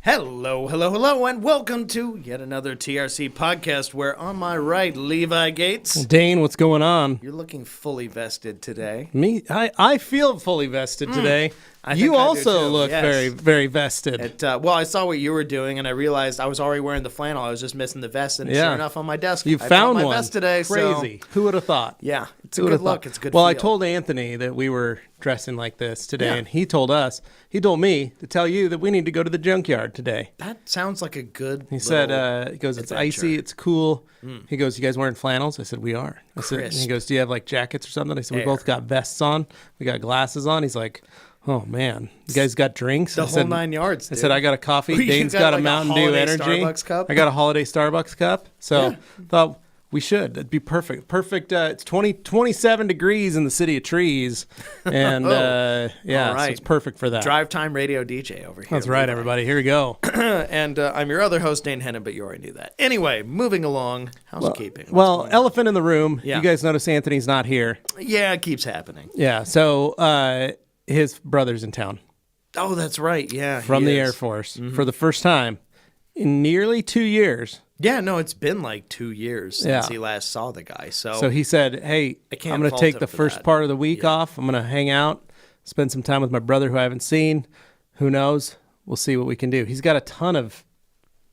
Hello, hello, hello, and welcome to yet another TRC podcast where on my right, Levi Gates. Dane, what's going on? You're looking fully vested today. Me? I feel fully vested today. You also look very, very vested. Well, I saw what you were doing, and I realized I was already wearing the flannel. I was just missing the vest, and sure enough, on my desk, you I found my one. vest today. Crazy. So, who would have thought? Yeah, it's a good look. It's a good Well, feel. I told Anthony that we were dressing like this today, and he told me to tell you that we need to go to the junkyard today. That sounds like a good. He said, he goes, it's icy, it's cool. He goes, you guys wearing flannels? I said, we are. I said, he goes, do you have like jackets or something? I said, we both got vests on. We got glasses on. He's like, Oh, man. You guys got drinks? The whole 9 yards, dude. I said, I got a coffee. You Dane's got got a like a Mountain Dew holiday Energy. Starbucks cup? I got a holiday Starbucks cup. So Yeah. thought we should. It'd be perfect. Perfect. It's 27 degrees in the city of trees. And yeah, All right. so it's perfect for that. Drive time radio DJ over here. That's right, Levi. everybody. Here we go. And I'm your other host, Dane Hennon, but you already knew that. Anyway, moving along. Housekeeping. What's Well, going on? elephant in the room. Yeah. You guys notice Anthony's not here. Yeah, it keeps happening. Yeah. So his brother's in town Oh, that's right. Yeah. from he the is. Air Force for the first time in nearly 2 years. Yeah, no, it's been like 2 years since Yeah. he last saw the guy. So he said, hey, can't I'm going to fault take him the for first that. part of the week off. I'm going to hang out, spend some time with my brother who I haven't seen. Who knows? We'll see what we can do. He's got a ton of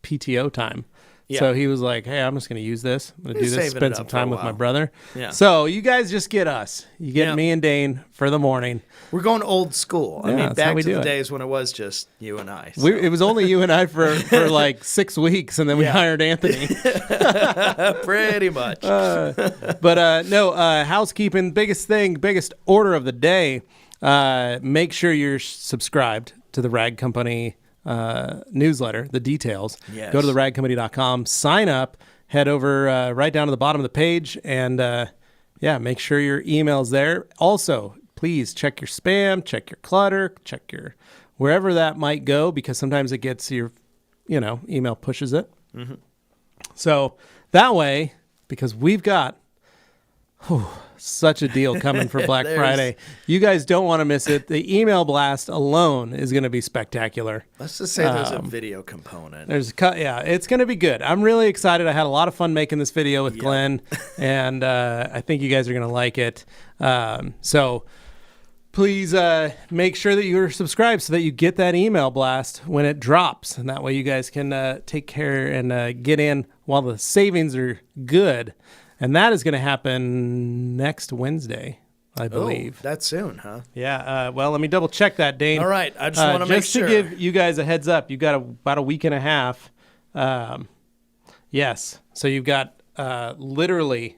PTO time. Yeah. So he was like, hey, I'm just going to use this. I'm going to do He's this, saving spend it some up for time a with my while. brother. Yeah. So you guys just get us. You get Yeah. me and Dane for the morning. We're going old school. I Yeah, mean, that's how back we to do the it. days when it was just you and I. So. It was only you and I for like 6 weeks, and then we Yeah. hired Anthony. Pretty much. But no, housekeeping, biggest order of the day. Make sure you're subscribed to the Rag Company newsletter, the details. Yes. Go to theragcompany.com, sign up, head over right down to the bottom of the page, and make sure your email's there. Also, please check your spam, check your clutter, check your wherever that might go, because sometimes it gets your, email pushes it. Mm-hmm. So that way, because we've got such a deal coming for Black Friday. You guys don't want to miss it. The email blast alone is going to be spectacular. Let's just say there's a video component. It's going to be good. I'm really excited. I had a lot of fun making this video with Glenn, and I think you guys are going to like it. So please make sure that you're subscribed so that you get that email blast when it drops, and that way you guys can take care and get in while the savings are good. And that is going to happen next Wednesday, I believe. Oh, that's soon, huh? Yeah. Well, let me double check that, Dane. All right. I just want to make sure. Just to give you guys a heads up, you've got about a week and a half. Yes. So you've got literally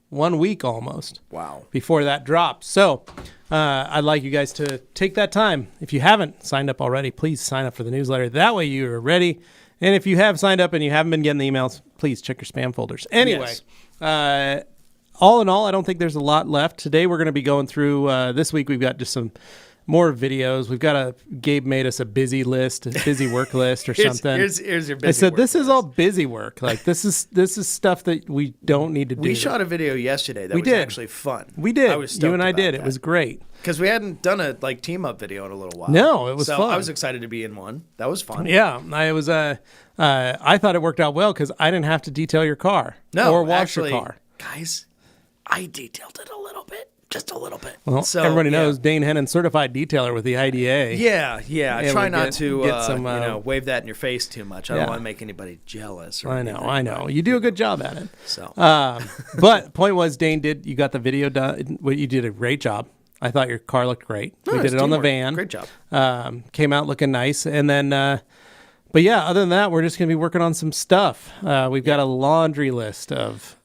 1 week almost. Wow. Before that drops. So I'd like you guys to take that time. If you haven't signed up already, please sign up for the newsletter. That way you are ready. And if you have signed up and you haven't been getting the emails, please check your spam folders. Anyway, all in all, I don't think there's a lot left. Today we're going to be going through, this week we've got just some more videos. We've got Gabe made us a busy work list or something. Here's your busy I said, work this is list. all busy work. Like this is stuff that we don't need to do. We shot a video yesterday that was did. actually fun. We did. I was You and I stoked did. about It was great. because we hadn't done a team up video in a little while. No, it was so fun. I was excited to be in one. That was fun. Yeah, I thought it worked out well because I didn't have to detail your car or wash actually, your car. guys, I detailed it a little bit, just a little bit. Well, so everybody yeah. knows Dane Hennon, certified detailer with the IDA. Yeah. I Yeah, try we not get to some, wave that in your face too much. I yeah. don't want to make anybody jealous. Or I anything, know. You do a good job at it. So But point was, Dane you got the video done. You did a great job. I thought your car looked great. No, We did it's it on the teamwork. van. Great job. Came out looking nice. And then, but yeah, other than that, we're just going to be working on some stuff. We've got a laundry list of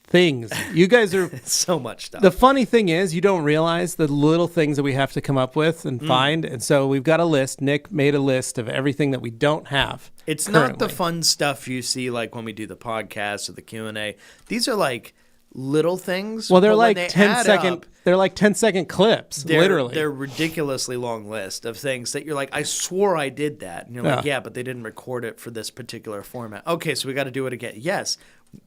things. You guys are... So much stuff. The funny thing is, you don't realize the little things that we have to come up with and find. And so we've got a list. Nick made a list of everything that we don't have. It's currently. not the fun stuff you see like when we do the podcast or the Q&A. These are like little things. Well, they're but when like they 10-second. add up, They're like 10-second clips, literally. They're ridiculously long list of things that you're like, I swore I did that. And you're like, yeah, but they didn't record it for this particular format. Okay, so we got to do it again. Yes,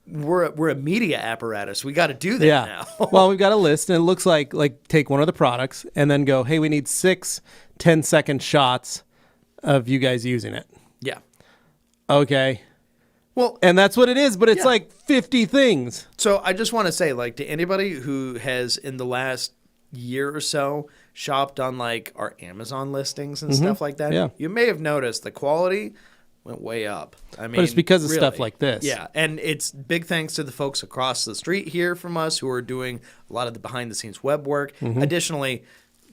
we're a media apparatus. We got to do that now. Well, we've got a list, and it looks like take one of the products and then go, hey, we need 6 10-second shots of you guys using it. Yeah. Okay. Well, And that's what it is, but it's like 50 things. so I just want to say, like, to anybody who has in the last year or so shopped on like our Amazon listings and stuff like that, Yeah. you may have noticed the quality went way up. I mean, But it's because of really. stuff like this. Yeah, and it's big thanks to the folks across the street here from us who are doing a lot of the behind the scenes web work. Mm-hmm. Additionally,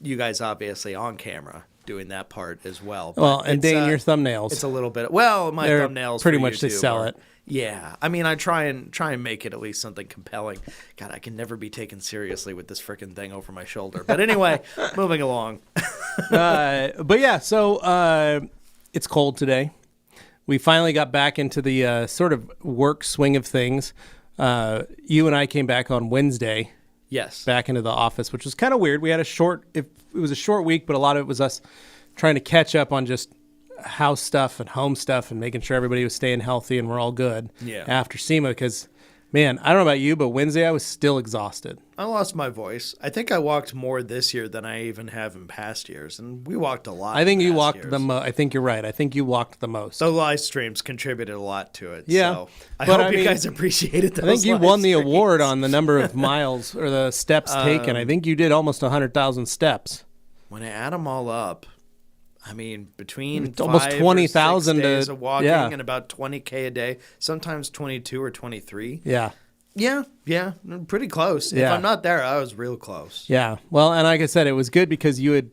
you guys obviously on camera doing that part as well. But Well, and it's, Dane, your thumbnails. it's a little bit. Well, my They're thumbnails pretty for much to YouTube sell are- it. Yeah, I mean, I try and make it at least something compelling. God, I can never be taken seriously with this freaking thing over my shoulder. But anyway, moving along. But yeah, so it's cold today. We finally got back into the sort of work swing of things. You and I came back on Wednesday. Yes. Back into the office, which was kind of weird. We had it was a short week, but a lot of it was us trying to catch up on just house stuff and home stuff and making sure everybody was staying healthy and we're all good after SEMA. Because, man, I don't know about you, but Wednesday I was still exhausted. I lost my voice. I think I walked more this year than I even have in past years, and we walked a lot. I think you walked the most. I think you're right. I think you walked the most. The live streams contributed a lot to it. Yeah, so I hope you guys appreciated those. I think you won the award on the number of miles or the steps taken. I think you did almost 100,000 steps. When I add them all up, I mean, between almost 20,000 days of walking and about 20K a day, sometimes 22 or 23. Yeah. Yeah, pretty close. If I'm not there, I was real close. Yeah. Well, and like I said, it was good because you had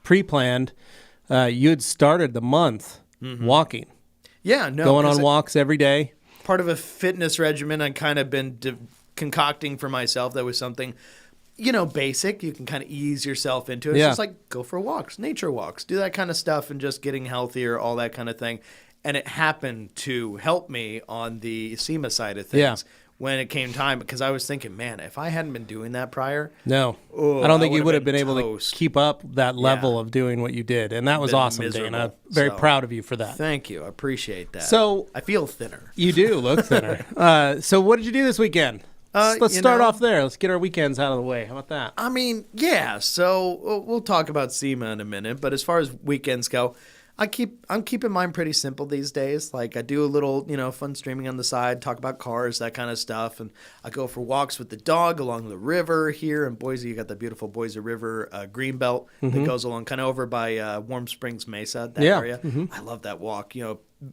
pre-planned. You had started the month walking. Yeah, no. Going on walks every day. Part of a fitness regimen I'd kind of been concocting for myself that was something, basic. You can kind of ease yourself into it. It's just like go for walks, nature walks, do that kind of stuff and just getting healthier, all that kind of thing. And it happened to help me on the SEMA side of things when it came time, because I was thinking, man, if I hadn't been doing that prior. No, I don't think you would have been able to keep up that level of doing what you did. And that was awesome, Dane. I'm very proud of you for that. Thank you. I appreciate that. So I feel thinner. You do look thinner. So what did you do this weekend? Let's start off there. Let's get our weekends out of the way. How about that? I mean, yeah. So we'll talk about SEMA in a minute. But as far as weekends go, I'm keeping mine pretty simple these days. Like I do a little, fun streaming on the side, talk about cars, that kind of stuff. And I go for walks with the dog along the river here in Boise. You got the beautiful Boise River greenbelt that goes along kind of over by Warm Springs Mesa, that area. I love that walk.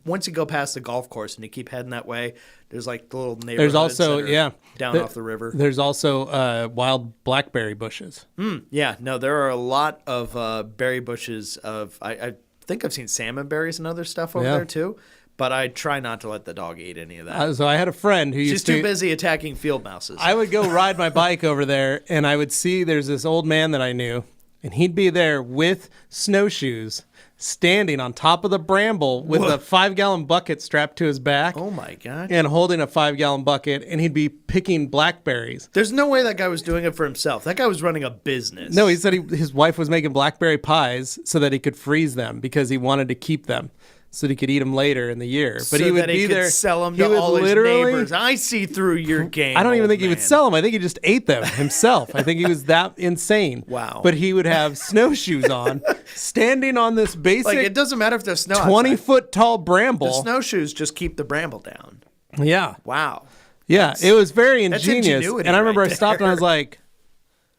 Once you go past the golf course and you keep heading that way, there's like the little neighborhoods. There's also down off the river. There's also wild blackberry bushes. There are a lot of berry bushes. I think I've seen salmon berries and other stuff over there too, but I try not to let the dog eat any of that. So I had a friend who she's too busy attacking field mouses. I would go ride my bike over there, and I would see there's this old man that I knew, and he'd be there with snowshoes, standing on top of the bramble with a 5-gallon bucket strapped to his back. Oh my God. And holding a 5-gallon bucket, and he'd be picking blackberries. There's no way that guy was doing it for himself. That guy was running a business. No, he said his wife was making blackberry pies so that he could freeze them because he wanted to keep them so that he could eat them later in the year. But so he would that he be could there, sell them to all his neighbors. I see through your game. I don't even think he would sell them. I think he just ate them himself. I think he was that insane. Wow. But he would have snowshoes on, standing on this basic, it doesn't matter if there's snow 20-foot tall bramble. The snowshoes just keep the bramble down. Yeah. Wow. Yeah, it was very ingenious. And I remember right I stopped and I was like,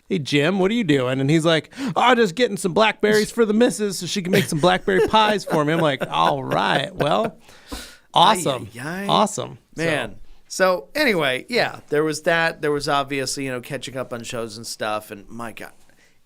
hey, Jim, what are you doing? And he's like, just getting some blackberries for the missus so she can make some blackberry pies for me. I'm like, all right, well, awesome. Awesome. Man. So anyway, there was that. There was obviously, catching up on shows and stuff. And my God,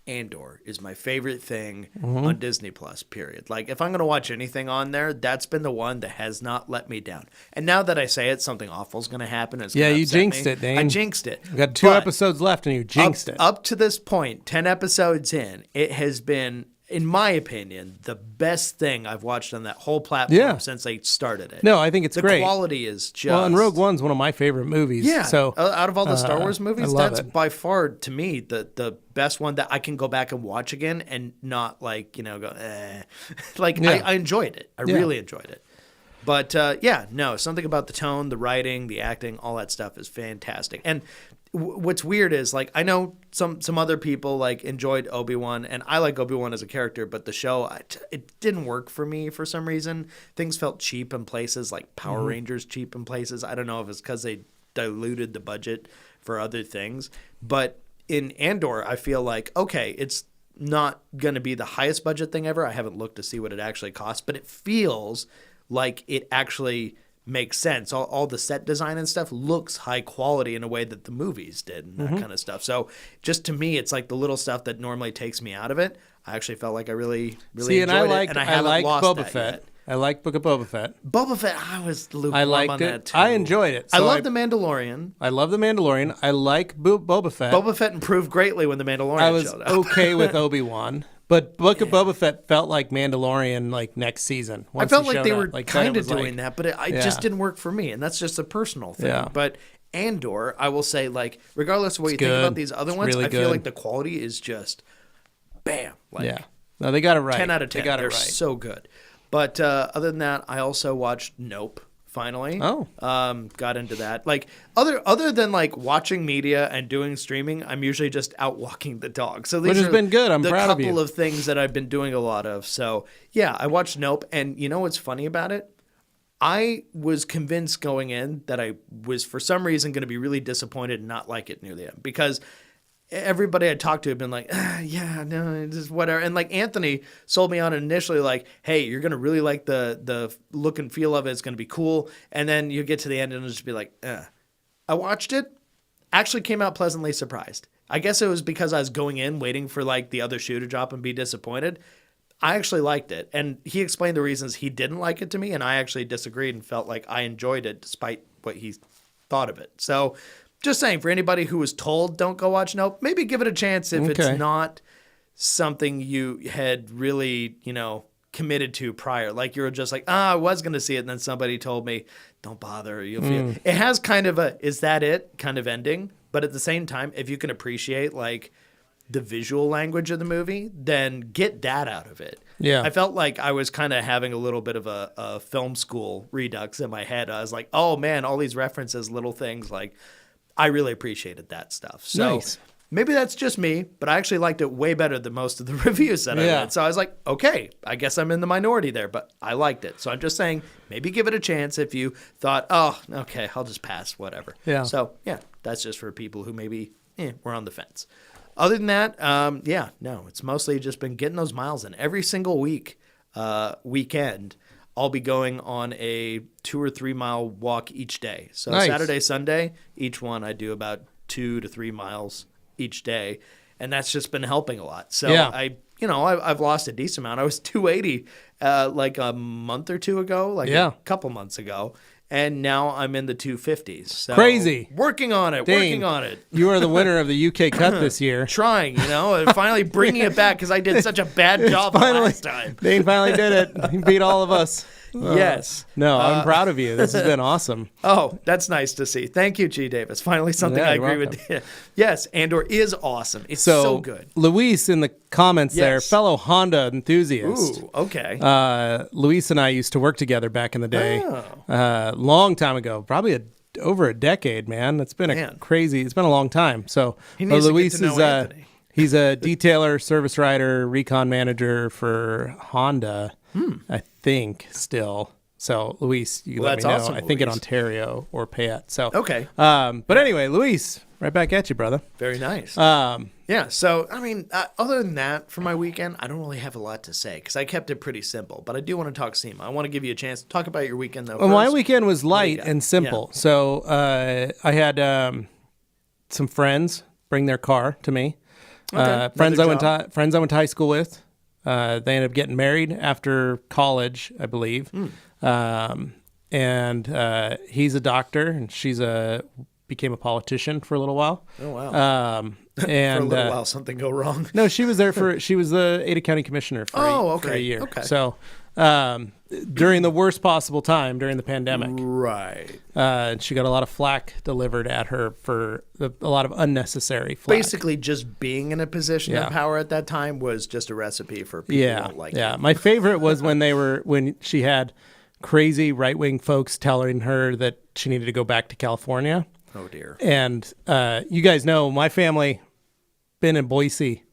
Andor is my favorite thing on Disney Plus, period. Like, if I'm going to watch anything on there, that's been the one that has not let me down. And now that I say it, something awful is going to happen. You jinxed it, Dane. I jinxed it. We got 2 episodes left, and you jinxed it. Up to this point, 10 episodes in, it has been, in my opinion, the best thing I've watched on that whole platform since they started it. No, I think it's great. The quality is just... Well, and Rogue One's one of my favorite movies. Yeah. So, out of all the Star Wars movies, that's it. by far, to me, the best one that I can go back and watch again and not, go, eh. I enjoyed it. I really enjoyed it. But, something about the tone, the writing, the acting, all that stuff is fantastic. And what's weird is, I know some other people, enjoyed Obi-Wan, and I like Obi-Wan as a character, but the show, it didn't work for me for some reason. Things felt cheap in places, like Power Rangers cheap in places. I don't know if it's because they diluted the budget for other things. But in Andor, I feel like, okay, it's not going to be the highest budget thing ever. I haven't looked to see what it actually costs, but it feels like it actually makes sense. All the set design and stuff looks high quality in a way that the movies did and that kind of stuff. So just to me, it's like the little stuff that normally takes me out of it. I actually felt like I really enjoyed it, and I haven't lost Boba that Fett. yet. I like Book of Boba Fett. Boba Fett, I was lukewarm on that too. I enjoyed it. So I love The Mandalorian. I love The Mandalorian. I like Boba Fett. Boba Fett improved greatly when The Mandalorian showed up. I was okay with Obi-Wan, But Book of Boba Fett felt like Mandalorian, like next season. I felt like they were then kind it of was doing that, but it just didn't work for me, and that's just a personal thing. Yeah. But Andor, I will say, like, regardless of what you think about these other ones, really I feel good. like the quality is just bam. Like, Yeah. No, they got it right. 10 out of 10. They got They're it right. so good. But other than that, I also watched Nope. Finally, got into that. Like other than like watching media and doing streaming, I'm usually just out walking the dog. So these Which has been good. I'm proud of you. The couple of things that I've been doing a lot of. So yeah, I watched Nope, and you know what's funny about it? I was convinced going in that I was for some reason going to be really disappointed and not like it near the end, because everybody I talked to had been like, yeah, no, it's just whatever. And like Anthony sold me on it initially, like, hey, you're going to really like the look and feel of it. It's going to be cool. And then you get to the end and it'll just be like, I watched it, actually came out pleasantly surprised. I guess it was because I was going in waiting for like the other shoe to drop and be disappointed. I actually liked it. And he explained the reasons he didn't like it to me. And I actually disagreed and felt like I enjoyed it despite what he thought of it. So just saying, for anybody who was told don't go watch Nope, maybe give it a chance if it's not something you had really, committed to prior. Like you were just like, I was going to see it, and then somebody told me, don't bother. You'll feel it has kind of a, is that it kind of ending? But at the same time, if you can appreciate like the visual language of the movie, then get that out of it. Yeah. I felt like I was kind of having a little bit of a film school redux in my head. I was like, oh man, all these references, little things, like I really appreciated that stuff. So maybe that's just me, but I actually liked it way better than most of the reviews that I read. So I was like, okay, I guess I'm in the minority there, but I liked it. So I'm just saying, maybe give it a chance if you thought, oh, okay, I'll just pass, whatever. Yeah. So yeah, that's just for people who maybe were on the fence. Other than that, it's mostly just been getting those miles in. Every single weekend, I'll be going on a 2 or 3 mile walk each day. So Saturday, Sunday, each one I do about 2 to 3 miles each day, and that's just been helping a lot. So I've lost a decent amount. I was 280 like a month or two ago, like a couple months ago. And now I'm in the 250s. So crazy. Working on it. You are the winner of the UK Cup this year. Trying, and finally bringing it back because I did such a bad job last time. Dane finally did it. He beat all of us. Yes. No, I'm proud of you. This has been awesome. Oh, that's nice to see. Thank you, G. Davis. Finally something I agree with. Yes, Andor is awesome. It's so good. Luis in the comments there, fellow Honda enthusiast. Ooh, okay. Luis and I used to work together back in the day. Long time ago, probably over a decade, man. It's been it's been a long time. So Luis is he's a detailer, service writer, recon manager for Honda. I think still. So Luis, you let me know. Awesome, I think in Ontario or Payette. So okay. But anyway, Luis, right back at you, brother. Very nice. So I mean, other than that, for my weekend, I don't really have a lot to say because I kept it pretty simple. But I do want to talk SEMA. I want to give you a chance to talk about your weekend though. Well, my weekend was light and simple. Yeah. So I had some friends bring their car to me. Friends I went to high school with. They ended up getting married after college, I believe. And he's a doctor, and she's became a politician for a little while. Oh wow! And for a little while, something go wrong. No, she was there she was the Ada County commissioner for a year. Okay. So during the worst possible time during the pandemic, right? She got a lot of flack delivered at her for a lot of unnecessary flack. Basically, just being in a position of power at that time was just a recipe for people who don't like it. Yeah, my favorite was when she had crazy right-wing folks telling her that she needed to go back to California. Oh dear. And you guys know my family been in Boise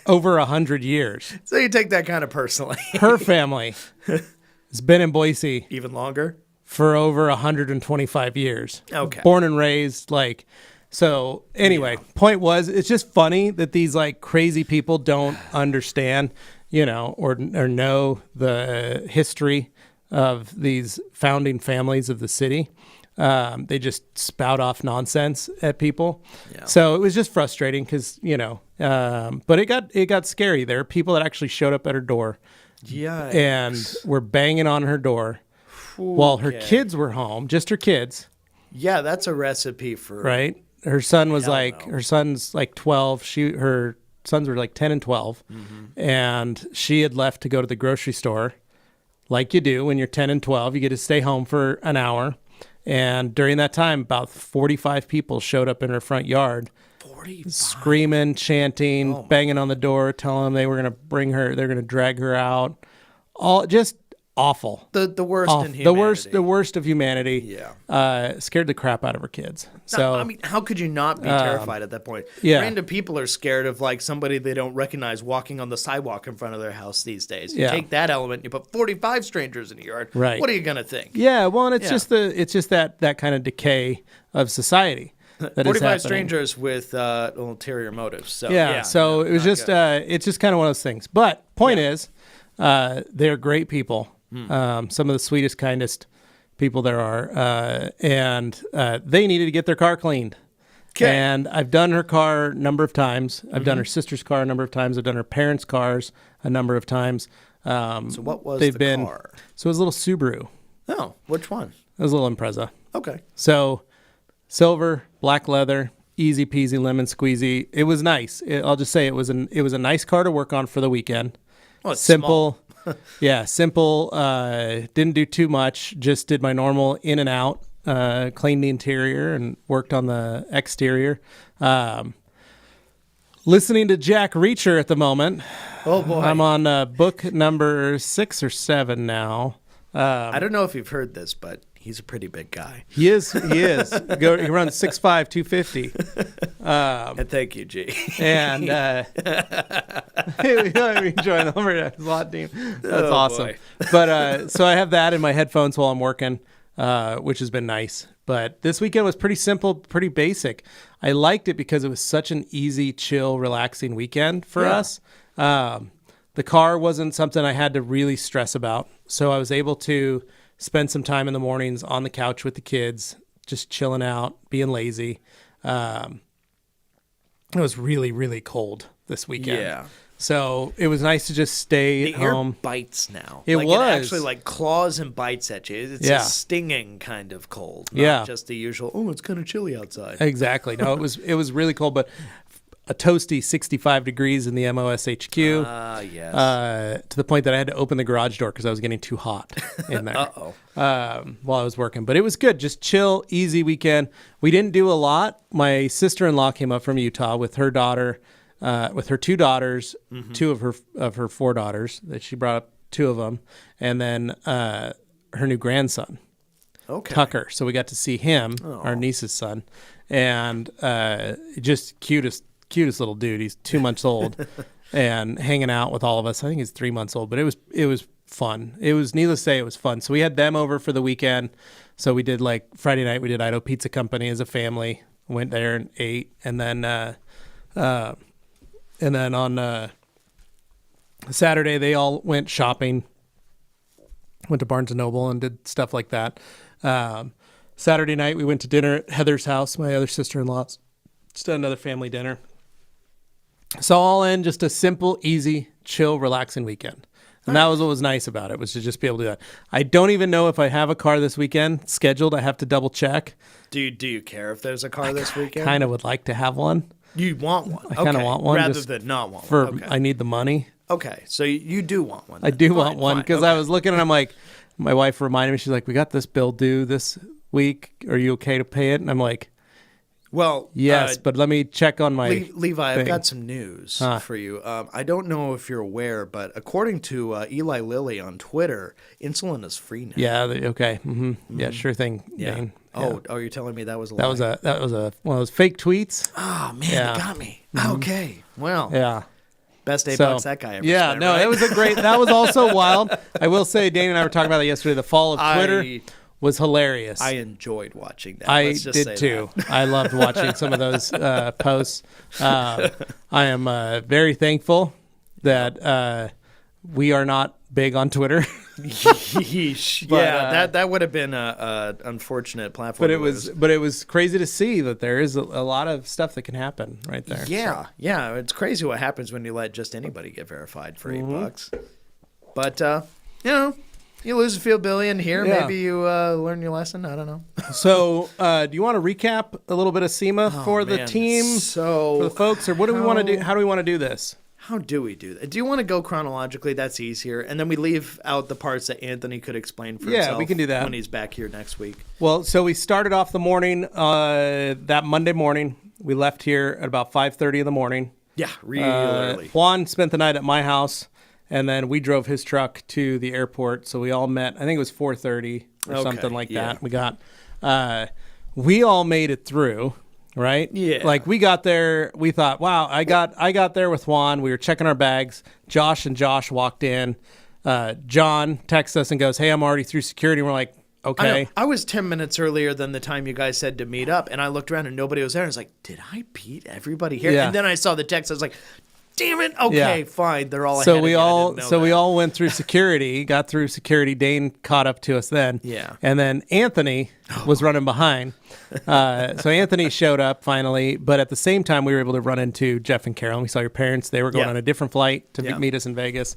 over 100 years. So you take that kind of personally. Her family has been in Boise even longer for over 125 years. Okay. Born and raised, so anyway, point was, it's just funny that these crazy people don't understand, or know the history of these founding families of the city. They just spout off nonsense at people. Yeah. So it was just frustrating because, but it got scary. There are people that actually showed up at her door and were banging on her door while her kids were home, just her kids. Yeah, that's a recipe for... Right? Her son was her son's 12. Her sons were like 10 and 12. And she had left to go to the grocery store. Like you do when you're 10 and 12, you get to stay home for an hour. And during that time, about 45 people showed up in her front yard. 45? Screaming, chanting, banging on the door, telling them they were going to bring her, they're going to drag her out. All just awful. The worst in humanity. The worst of humanity. Yeah. Scared the crap out of her kids. So I mean, how could you not be terrified at that point? Yeah. Random people are scared of like somebody they don't recognize walking on the sidewalk in front of their house these days. You take that element, you put 45 strangers in your yard. Right. What are you gonna think? Yeah. Well, and it's just that kind of decay of society. That 45 strangers with ulterior motives. So So it was just it's just kind of one of those things. But point is, they're great people. Some of the sweetest, kindest people there are, and they needed to get their car cleaned. Okay. And I've done her car a number of times. I've done her sister's car a number of times. I've done her parents' cars a number of times. So what was the car? So it was a little Subaru. Oh, which one? It was a little Impreza. Okay. So silver, black leather, easy peasy, lemon squeezy. It was nice. I'll just say it was a nice car to work on for the weekend. Well, it's simple. Simple. Didn't do too much. Just did my normal in and out. Cleaned the interior and worked on the exterior. Listening to Jack Reacher at the moment. Oh boy, I'm on book number 6 or 7 now. I don't know if you've heard this, but he's a pretty big guy. He is. He runs 6'5", 250. And thank you, G. And we join the SWAT team. That's awesome. Boy. But so I have that in my headphones while I'm working, which has been nice. But this weekend was pretty simple, pretty basic. I liked it because it was such an easy, chill, relaxing weekend for us. The car wasn't something I had to really stress about. So I was able to spend some time in the mornings on the couch with the kids, just chilling out, being lazy. It was really, really cold this weekend. Yeah. So it was nice to just stay at home. The air bites now. It was. It actually like claws and bites at you. It's a stinging kind of cold, not just the usual, it's kind of chilly outside. Exactly. No, it was really cold, but a toasty 65 degrees in the MOSHQ. Yes. To the point that I had to open the garage door because I was getting too hot in there. While I was working. But it was good. Just chill, easy weekend. We didn't do a lot. My sister-in-law came up from Utah with her daughter, with her 2 daughters, 2 of her 4 daughters that she brought up, 2 of them, and then her new grandson, Tucker. So we got to see him, our niece's son, and just cutest little dude. He's 2 months old and hanging out with all of us. I think he's 3 months old, but it was fun. It was, needless to say, it was fun. So we had them over for the weekend. So we did like Friday night, we did Idaho Pizza Company as a family, went there and ate. And then on Saturday, they all went shopping, went to Barnes & Noble and did stuff like that. Saturday night, we went to dinner at Heather's house, my other sister-in-law's. Just another family dinner. So all in, just a simple, easy, chill, relaxing weekend. And that was what was nice about it, was to just be able to do that. I don't even know if I have a car this weekend scheduled. I have to double check. Do you care if there's a car this weekend? I kind of would like to have one. You want one? I kind of want one. Rather than not want one. I need the money. Okay, so you do want one. Then. I do want one because I was looking and I'm like, my wife reminded me, she's like, we got this bill due this week. Are you okay to pay it? And I'm like, well, yes, but let me check on my Levi, I've got some news for you. I don't know if you're aware, but according to Eli Lilly on Twitter, insulin is free now. Yeah. Okay. Mm-hmm. Yeah. Sure thing. Yeah. Dane. Oh, you're telling me that was a lie? That was one of those fake tweets. Oh man, it got me. Mm-hmm. Okay. Well. Yeah. Best $8 that guy ever. Yeah. Spent, no, right? it was that was also wild. I will say, Dane and I were talking about that yesterday. The fall of Twitter was hilarious. I enjoed watching that. I did too. I loved watching some of those posts. I am very thankful that we are not big on Twitter. Yeesh. But, that would have been a unfortunate platform. But it was crazy to see that there is a lot of stuff that can happen right there. Yeah, yeah. It's crazy what happens when you let just anybody get verified for $8. But You lose a few billion here. Yeah. Maybe you learn your lesson. I don't know. So, do you want to recap a little bit of SEMA for the team, So for the folks, or what do we want to do? How do we want to do this? How do we do that? Do you want to go chronologically? That's easier. And then we leave out the parts that Anthony could explain for himself. Yeah, we can do that when he's back here next week. Well, so we started off the morning, that Monday morning. We left here at about 5:30 in the morning. Yeah, real early. Juan spent the night at my house, and then we drove his truck to the airport. So we all met. I think it was 4:30 or something like that. We got, we all made it through. Right? Yeah. Like we got there, we thought, wow, I got there with Juan. We were checking our bags. Josh walked in. John texts us and goes, hey, I'm already through security. And we're like, okay. I was 10 minutes earlier than the time you guys said to meet up, and I looked around and nobody was there. I was like, did I beat everybody here? Yeah. And then I saw the text. I was like, damn it. Okay, fine. They're all so ahead we of me. all we all went through security, got through security. Dane caught up to us then. Yeah. And then Anthony was running behind. So Anthony showed up finally, but at the same time we were able to run into Jeff and Carol. We saw your parents. They were going on a different flight to meet us in Vegas.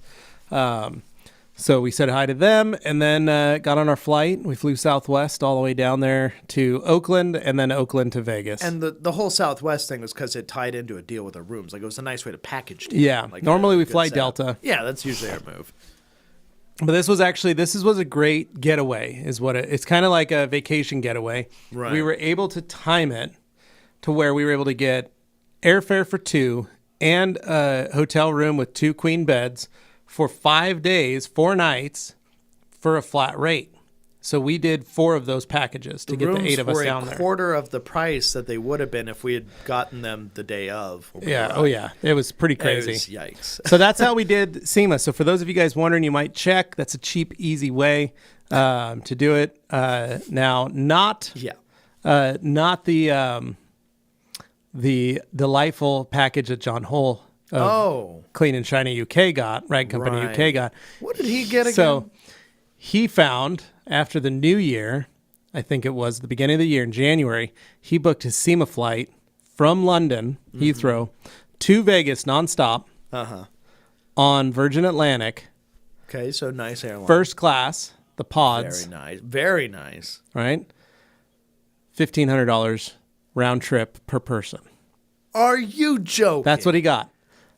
So we said hi to them and then got on our flight. We flew Southwest all the way down there to Oakland and then Oakland to Vegas. And the whole Southwest thing was because it tied into a deal with the rooms. Like it was a nice way to package deal. Yeah. Like normally we fly setup. Delta. Yeah, that's usually our move. But this was a great getaway is what it's kind of like a vacation getaway. Right. We were able to time it to where we were able to get airfare for 2 and a hotel room with 2 queen beds for 5 days, 4 nights for a flat rate. So we did 4 of those packages to get the 8 of us down there. A quarter of the price that they would have been if we had gotten them the day of. Yeah. Oh, yeah. It was pretty crazy. Yikes. So that's how we did SEMA. So for those of you guys wondering, you might check. That's a cheap, easy way to do it. Now, not the delightful package that John Hull Clean and Shiny UK got, Rag Company UK got. What did he get again? So he found after the new year, I think it was the beginning of the year in January, he booked his SEMA flight from London, Heathrow, to Vegas nonstop on Virgin Atlantic. Okay, so nice airline. First class, the pods. Very nice. Very nice. Right? $1,500 round trip per person. Are you joking? That's what he got.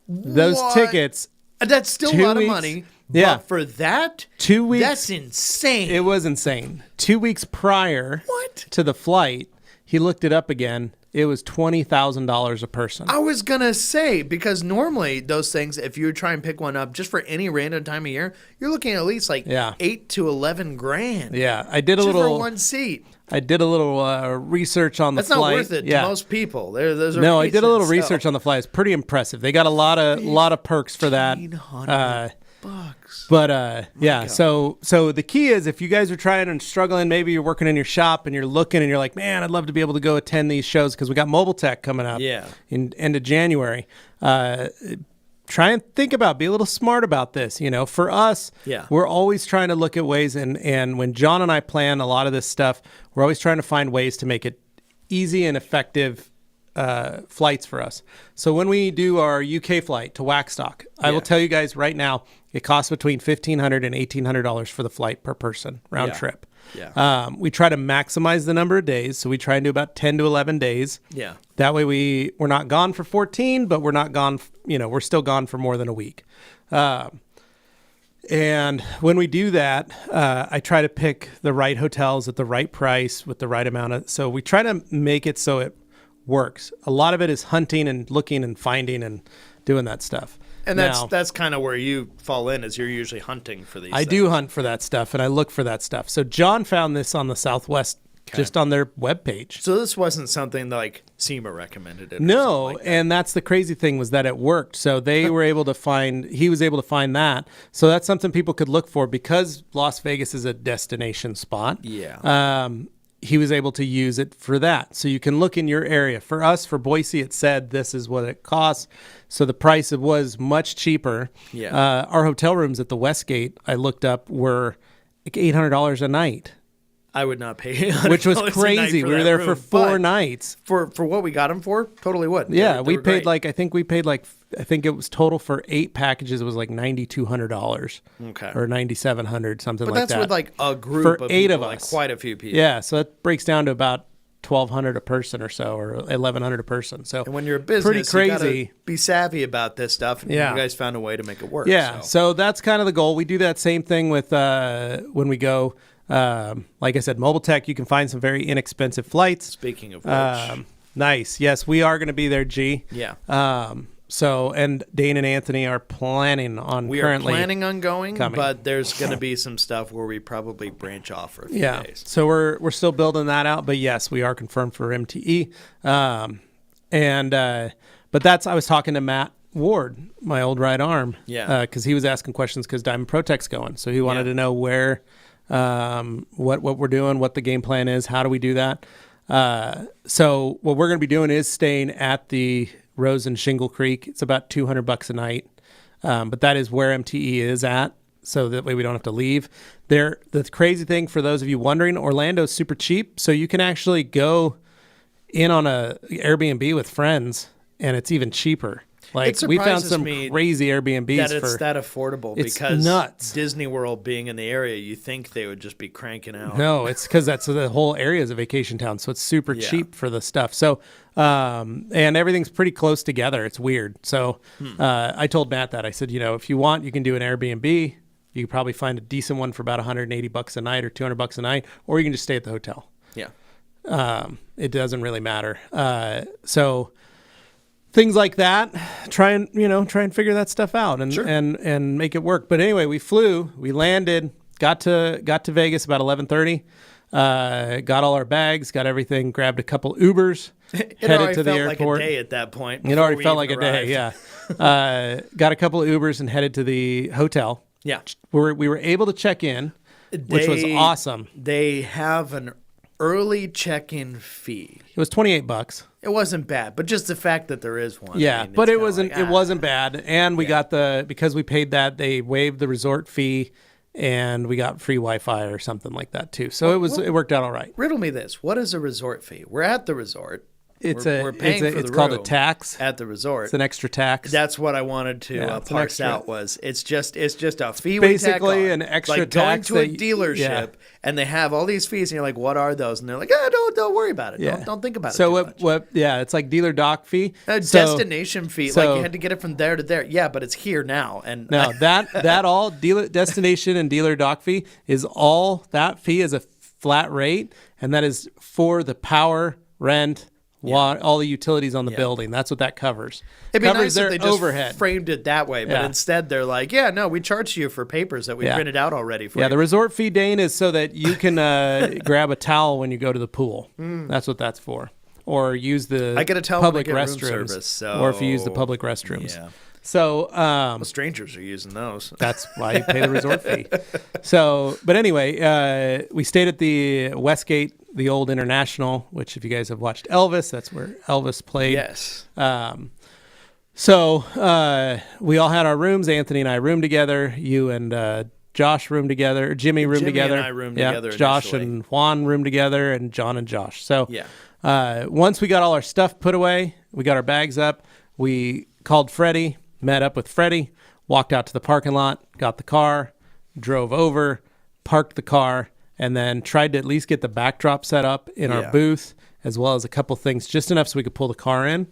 Those tickets. That's still a lot of money. Yeah. But for that, 2 weeks. That's insane. It was insane. 2 weeks prior to the flight, he looked it up again. It was $20,000 a person. I was going to say, because normally those things, if you try and pick one up just for any random time of year, you're looking at least like 8 to 11 grand. Yeah. I did a just little. for one seat. I did a little research on the flight. That's not worth it to most people. There's a I did a little research on the flight. It's pretty impressive. They got a lot of perks for that. $1,500. But yeah, so the key is if you guys are trying and struggling, maybe you're working in your shop and you're looking and you're like, man, I'd love to be able to go attend these shows because we got Mobile Tech coming up in end of January. Try and think about, be a little smart about this. You know, for us, we're always trying to look at ways. And when John and I plan a lot of this stuff, we're always trying to find ways to make it easy and effective flights for us. So when we do our UK flight to Waxstock, I will tell you guys right now, it costs between $1,500 and $1,800 for the flight per person round trip. We try to maximize the number of days. So we try and do about 10 to 11 days. Yeah. That way we're not gone for 14, but we're not gone, we're still gone for more than a week. And when we do that, I try to pick the right hotels at the right price with the right amount so we try to make it so it works. A lot of it is hunting and looking and finding and doing that stuff. And that's kind of where you fall in, is you're usually hunting for these I do hunt for that stuff, and I look for that stuff. So John found this on the Southwest, just on their webpage. So this wasn't something that, like, SEMA recommended it. No, like that. And that's the crazy thing was that it worked. So they were able to he was able to find that. So that's something people could look for because Las Vegas is a destination spot. Yeah. He was able to use it for that. So you can look in your area. For us, for Boise, it said this is what it costs. So the price was much cheaper. Yeah. Our hotel rooms at the Westgate, I looked up, were like $800 a night. I would not pay which was $100 a night crazy. for We were that there room, for 4 but nights. For what we got them for, totally would. Yeah, They we were paid great. I think it was total for 8 packages. It was like $9,200. Okay. Or $9,700, something But like that. that's with like a group For of 8 people, of like us. quite a few people. Yeah, so that breaks down to about $1,200 a person or so, or $1,100 a person. So And when you're a business, pretty you crazy. gotta be savvy about this stuff. And Yeah. you guys found a way to make it work. Yeah, So. so that's kind of the goal. We do that same thing with when we go. Like I said, Mobile Tech, you can find some very inexpensive flights. Speaking of which, Nice. Yes, we are going to be there, G. yeah. So, and Dane and Anthony are planning on We are currently planning on going, coming. but there's going to be some stuff where we probably branch off for a few Yeah. days. So we're still building that out, but yes, we are confirmed for MTE. But that's I was talking to Matt Ward, my old right arm. Yeah. Because he was asking questions because Diamond Pro Tech's going, so he wanted Yeah. to know where, what we're doing, what the game plan is, how do we do that. So what we're going to be doing is staying at the Rose and Shingle Creek. It's about $200 a night, but that is where MTE is at. So that way we don't have to leave. The crazy thing for those of you wondering, Orlando's super cheap, so you can actually go in on a Airbnb with friends, and it's even cheaper. Like It we found surprises some me crazy Airbnbs That it's for that affordable it's because nuts. Disney World being in the area, you think they would just be cranking out. No, it's because that's the whole area is a vacation town, so it's super Yeah. cheap for the stuff. So, and everything's pretty close together. It's weird. So, I told Matt that I said, if you want, you can do an Airbnb. You can probably find a decent one for about $180 a night or $200 a night, or you can just stay at the hotel. Yeah. It doesn't really matter. So things like that, try and figure that stuff out and Sure. and make it work. But anyway, we landed, got to Vegas about 11:30. Got all our bags, got everything, grabbed a couple Ubers, It headed already to the felt airport. like a day at that point. It before already we felt even like a day, arrived. yeah. Got a couple of Ubers and headed to the hotel. Yeah. We were able to check in, which was awesome. They have an early check-in fee. It was $28. It wasn't bad, but just the fact that there is one. Yeah, I mean, but it's it kinda wasn't like, it wasn't bad, and we got because we paid that, they waived the resort fee, and we got free Wi-Fi or something like that too. So it worked out all right. Riddle me this: what is a resort fee? We're at the resort. We're paying for it's the called a room tax. at the resort. It's an extra tax. That's what I wanted to Yeah, it's an parse extra- out. Was it's just a fee we tack Basically on. an extra like going tax to a that dealership yeah. and they have all these fees and you're like, what are those? And they're like, don't worry about it. Yeah. Don't think about it. So too much. it's like dealer dock fee. A So- destination fee, like so- you had to get it from there to there. Yeah, but it's here now. And No, that all dealer destination and dealer dock fee is all that fee is a flat rate, and that is for the power, rent, all the utilities on the building. That's what that covers. it'd be Covers nice their if they just overhead. framed it that way. But Yeah. instead, they're like, yeah, no, we charge you for papers that we Yeah. printed out already for Yeah, you. the resort fee, Dane, is so that you can grab a towel when you go to the pool. That's what that's for. Or use the I get a towel when I public get room restrooms. service, Or if you use the so- public restrooms. Yeah. So Well, strangers are using those. that's why you pay the resort fee. So, but anyway, we stayed at the Westgate, the old International, which if you guys have watched Elvis, that's where Elvis played. Yes. So we all had our rooms. Anthony and I roomed together. You and Josh roomed together. Jimmy roomed Jimmy together. and I roomed Yeah, together Josh initially. and Juan roomed together, and John and Josh. So Yeah. once we got all our stuff put away, we got our bags up. We called Freddie, met up with Freddie, walked out to the parking lot, got the car, drove over, parked the car, and then tried to at least get the backdrop set up in our Yeah. booth, as well as a couple things, just enough so we could pull the car in,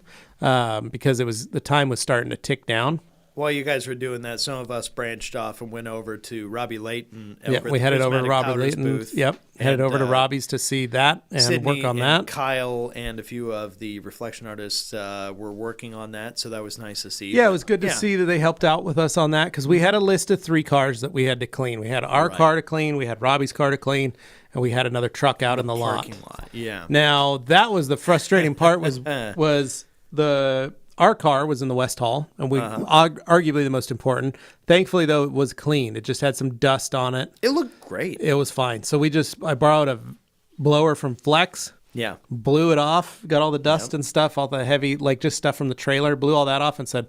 because the time was starting to tick down. While you guys were doing that, some of us branched off and went over to Robbie Layton. Yeah, we headed over to Robbie Layton. Booth, Yep, headed and, over to Robbie's to see that and Sydney work on and that. Kyle and a few of the reflection artists were working on that, so that was nice to see. Yeah, it was good to Yeah. see that they helped out with us on that, because we had a list of 3 cars that we had to clean. We had our car to clean, we had Robbie's car to clean, and we had another truck out in the lot. Parking lot. Yeah. Now that was the frustrating part. Was our car was in the West Hall, and we arguably the most important. Thankfully, though, it was clean. It just had some dust on it. It looked great. It was fine. So I borrowed a blower from Flex, Yeah. blew it off, got all the dust and stuff, all the heavy, like just stuff from the trailer, blew all that off, and said,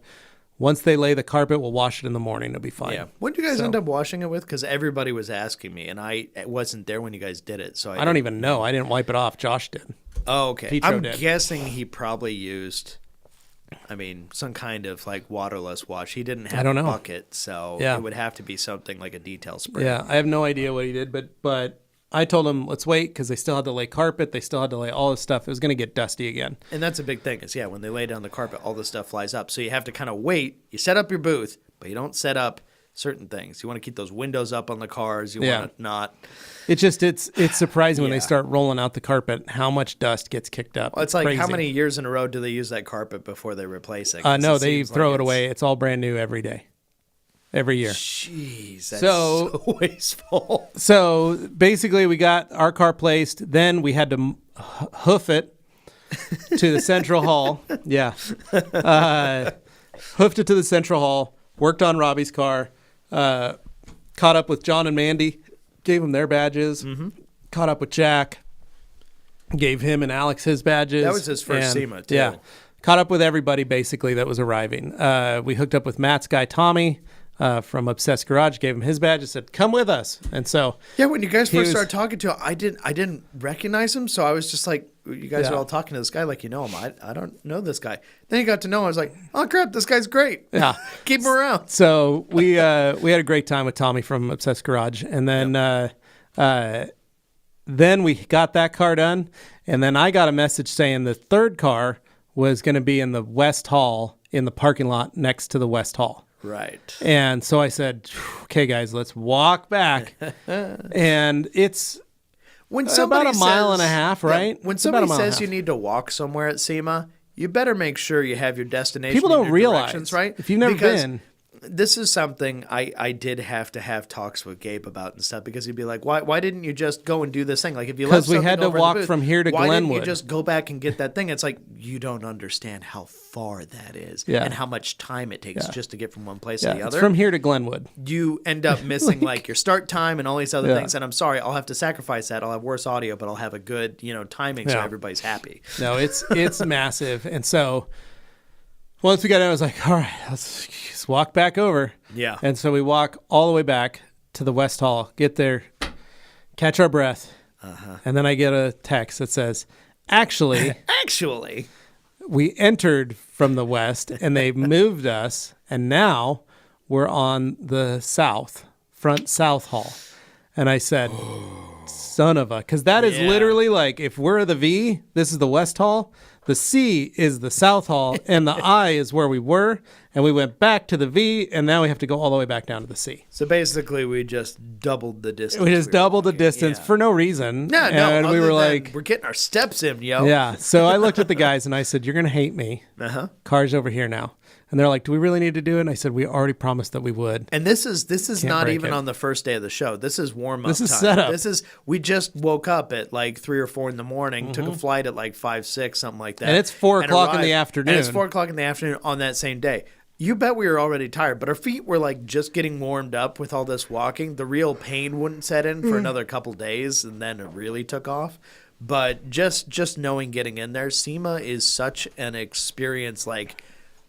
Once they lay the carpet, we'll wash it in the morning. It'll be fine. Yeah. What did you guys end up washing it with? Because everybody was asking me, and I wasn't there when you guys did it. So I don't even know. I didn't wipe it off. Josh did. Oh, okay. Petro I'm did. guessing he probably used, some kind of like waterless wash. He didn't have a bucket, so it would have to be something like a detail spray. Yeah, I have no idea what he did, but I told him, let's wait, because they still had to lay carpet. They still had to lay all this stuff. It was going to get dusty again. And that's a big thing is, when they lay down the carpet, all this stuff flies up. So you have to kind of wait. You set up your booth, but you don't set up certain things. You want to keep those windows up on the cars. You want to not. It's surprising when they start rolling out the carpet how much dust gets kicked up. Well, it's like, how many years in a row do they use that carpet before they replace it? No, they throw it away. It's all brand new every day. Every year. Jeez, that's so wasteful. So basically, we got our car placed. Then we had to hoof it to the central hall. Yeah. Hoofed it to the central hall. Worked on Robbie's car. Caught up with John and Mandy. Gave them their badges. Mm-hmm. Caught up with Jack. Gave him and Alex his badges. That was his first SEMA, too. Yeah. Caught up with everybody, basically, that was arriving. We hooked up with Matt's guy, Tommy. From Obsessed Garage, gave him his badge and said, come with us. And so when you guys first started talking to him, I didn't recognize him, so I was just like, you guys are all talking to this guy like you know him. I don't know this guy. Then you got to know him. I was like, oh crap, this guy's great. Yeah. Keep him around. So we had a great time with Tommy from Obsessed Garage. And then then we got that car done, and then I got a message saying the third car was going to be in the West Hall, in the parking lot next to the West Hall. Right. And so I said, okay, guys, let's walk back. And it's about a mile and a half, right? When somebody says you need to walk somewhere at SEMA, you better make sure you have your destination. People don't realize, right? If you've never been. This is something I did have to have talks with Gabe about and stuff, because he'd be like, why didn't you just go and do this thing? Like, if you left something over in the booth, because we had to walk from here to Glenwood. Why didn't you just go back and get that thing? It's like, you don't understand how far that is and how much time it takes just to get from one place to the other. It's from here to Glenwood. You end up missing like your start time and all these other things. And I'm sorry, I'll have to sacrifice that. I'll have worse audio, but I'll have a good, timing so everybody's happy. No, it's massive. And so once we got out, I was like, all right, let's just walk back over. Yeah. And so we walk all the way back to the West Hall, get there, catch our breath. And then I get a text that says, actually, we entered from the west and they moved us, and now we're on the front south hall. And I said, son of a, because that is literally like, if we're the V, this is the West Hall. The C is the South Hall, and the I is where we were, and we went back to the V, and now we have to go all the way back down to the C. So basically, we just doubled the distance. We just doubled the distance for no reason. No, and we were like, we're getting our steps in, yo. Yeah. So I looked at the guys, and I said, you're going to hate me. Car's over here now. And they're like, do we really need to do it? And I said, we already promised that we would. And this is not even on the first day of the show. This is warm-up time. This is setup. We just woke up at like 3 or 4 in the morning, took a flight at like 5, 6, something like that. And it's 4 o'clock in the afternoon. And it's 4 o'clock in the afternoon on that same day. You bet we were already tired, but our feet were like just getting warmed up with all this walking. The real pain wouldn't set in for another couple days, and then it really took off. But just knowing getting in there, SEMA is such an experience, like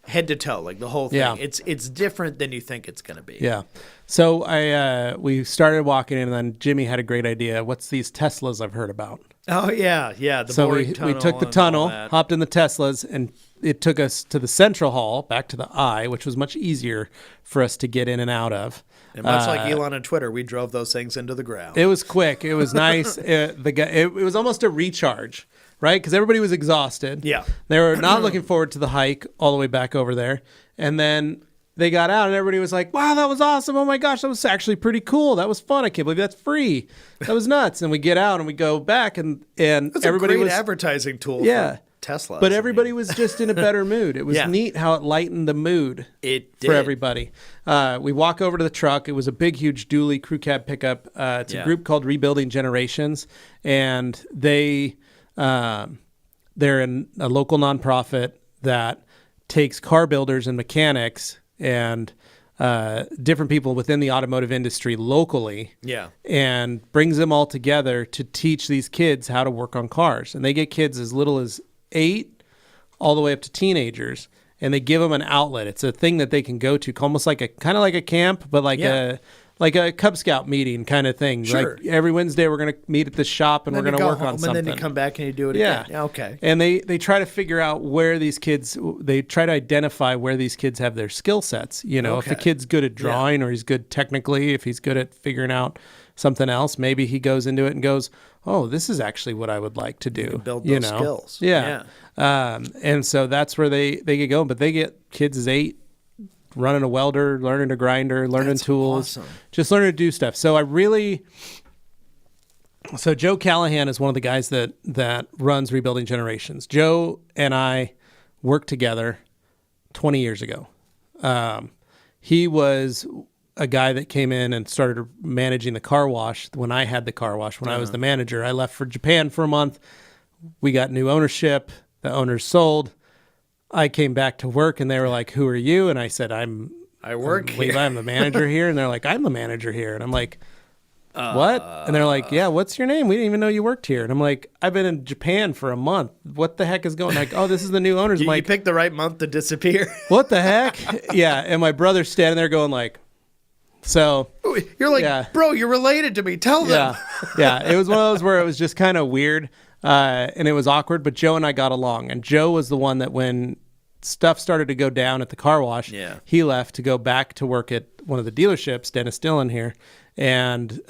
head to toe, like the whole thing. Yeah. It's different than you think it's going to be. Yeah. So we started walking in, and then Jimmy had a great idea. What's these Teslas I've heard about? Oh, yeah. So we took the tunnel, hopped in the Teslas, and it took us to the central hall, back to the I, which was much easier for us to get in and out of. And much like Elon and Twitter, we drove those things into the ground. It was quick. It was nice. It was almost a recharge, right? Because everybody was exhausted. Yeah. They were not looking forward to the hike all the way back over there. And then they got out, and everybody was like, wow, that was awesome. Oh, my gosh, that was actually pretty cool. That was fun. I can't believe that's free. That was nuts. And we get out, and we go back, and that's everybody a great was advertising tool for Tesla. But everybody was just in a better mood. It was neat how it lightened the mood for everybody. We walk over to the truck. It was a big, huge dually crew cab pickup. It's a group called Rebuilding Generations, and they're a local nonprofit that takes car builders and mechanics and different people within the automotive industry locally and brings them all together to teach these kids how to work on cars. And they get kids as little as 8 all the way up to teenagers, and they give them an outlet. It's a thing that they can go to, almost like kind of like a camp, but like a Cub Scout meeting kind of thing. Sure. Like every Wednesday we're going to meet at the shop and we're going to work on something. And then you come back and you do it again. Yeah, okay. And they try to figure out where these kids, they try to identify where these kids have their skill sets. You know, if a kid's good at drawing or he's good technically, if he's good at figuring out something else, maybe he goes into it and goes, oh, this is actually what I would like to do. You can build those skills. Yeah. And so that's where they get going. But they get kids as 8, running a welder, learning a grinder, learning tools, just learning to do stuff. So Joe Callahan is one of the guys that runs Rebuilding Generations. Joe and I worked together 20 years ago. He was a guy that came in and started managing the car wash when I had the car wash, when I was the manager. I left for Japan for a month. We got new ownership. The owners sold. I came back to work and they were like, who are you? And I said, I work here. Levi, I'm the manager here. And they're like, I'm the manager here. And I'm like, what? And they're like, yeah, what's your name? We didn't even know you worked here. And I'm like, I've been in Japan for a month. What the heck is going on? Like, oh, this is the new owners. You picked the right month to disappear. What the heck? Yeah. And my brother's standing there going like, so. You're like, bro, you're related to me. Tell them. Yeah. It was one of those where it was just kind of weird. And it was awkward, but Joe and I got along. And Joe was the one that when stuff started to go down at the car wash, he left to go back to work at one of the dealerships, Dennis Dillon here. And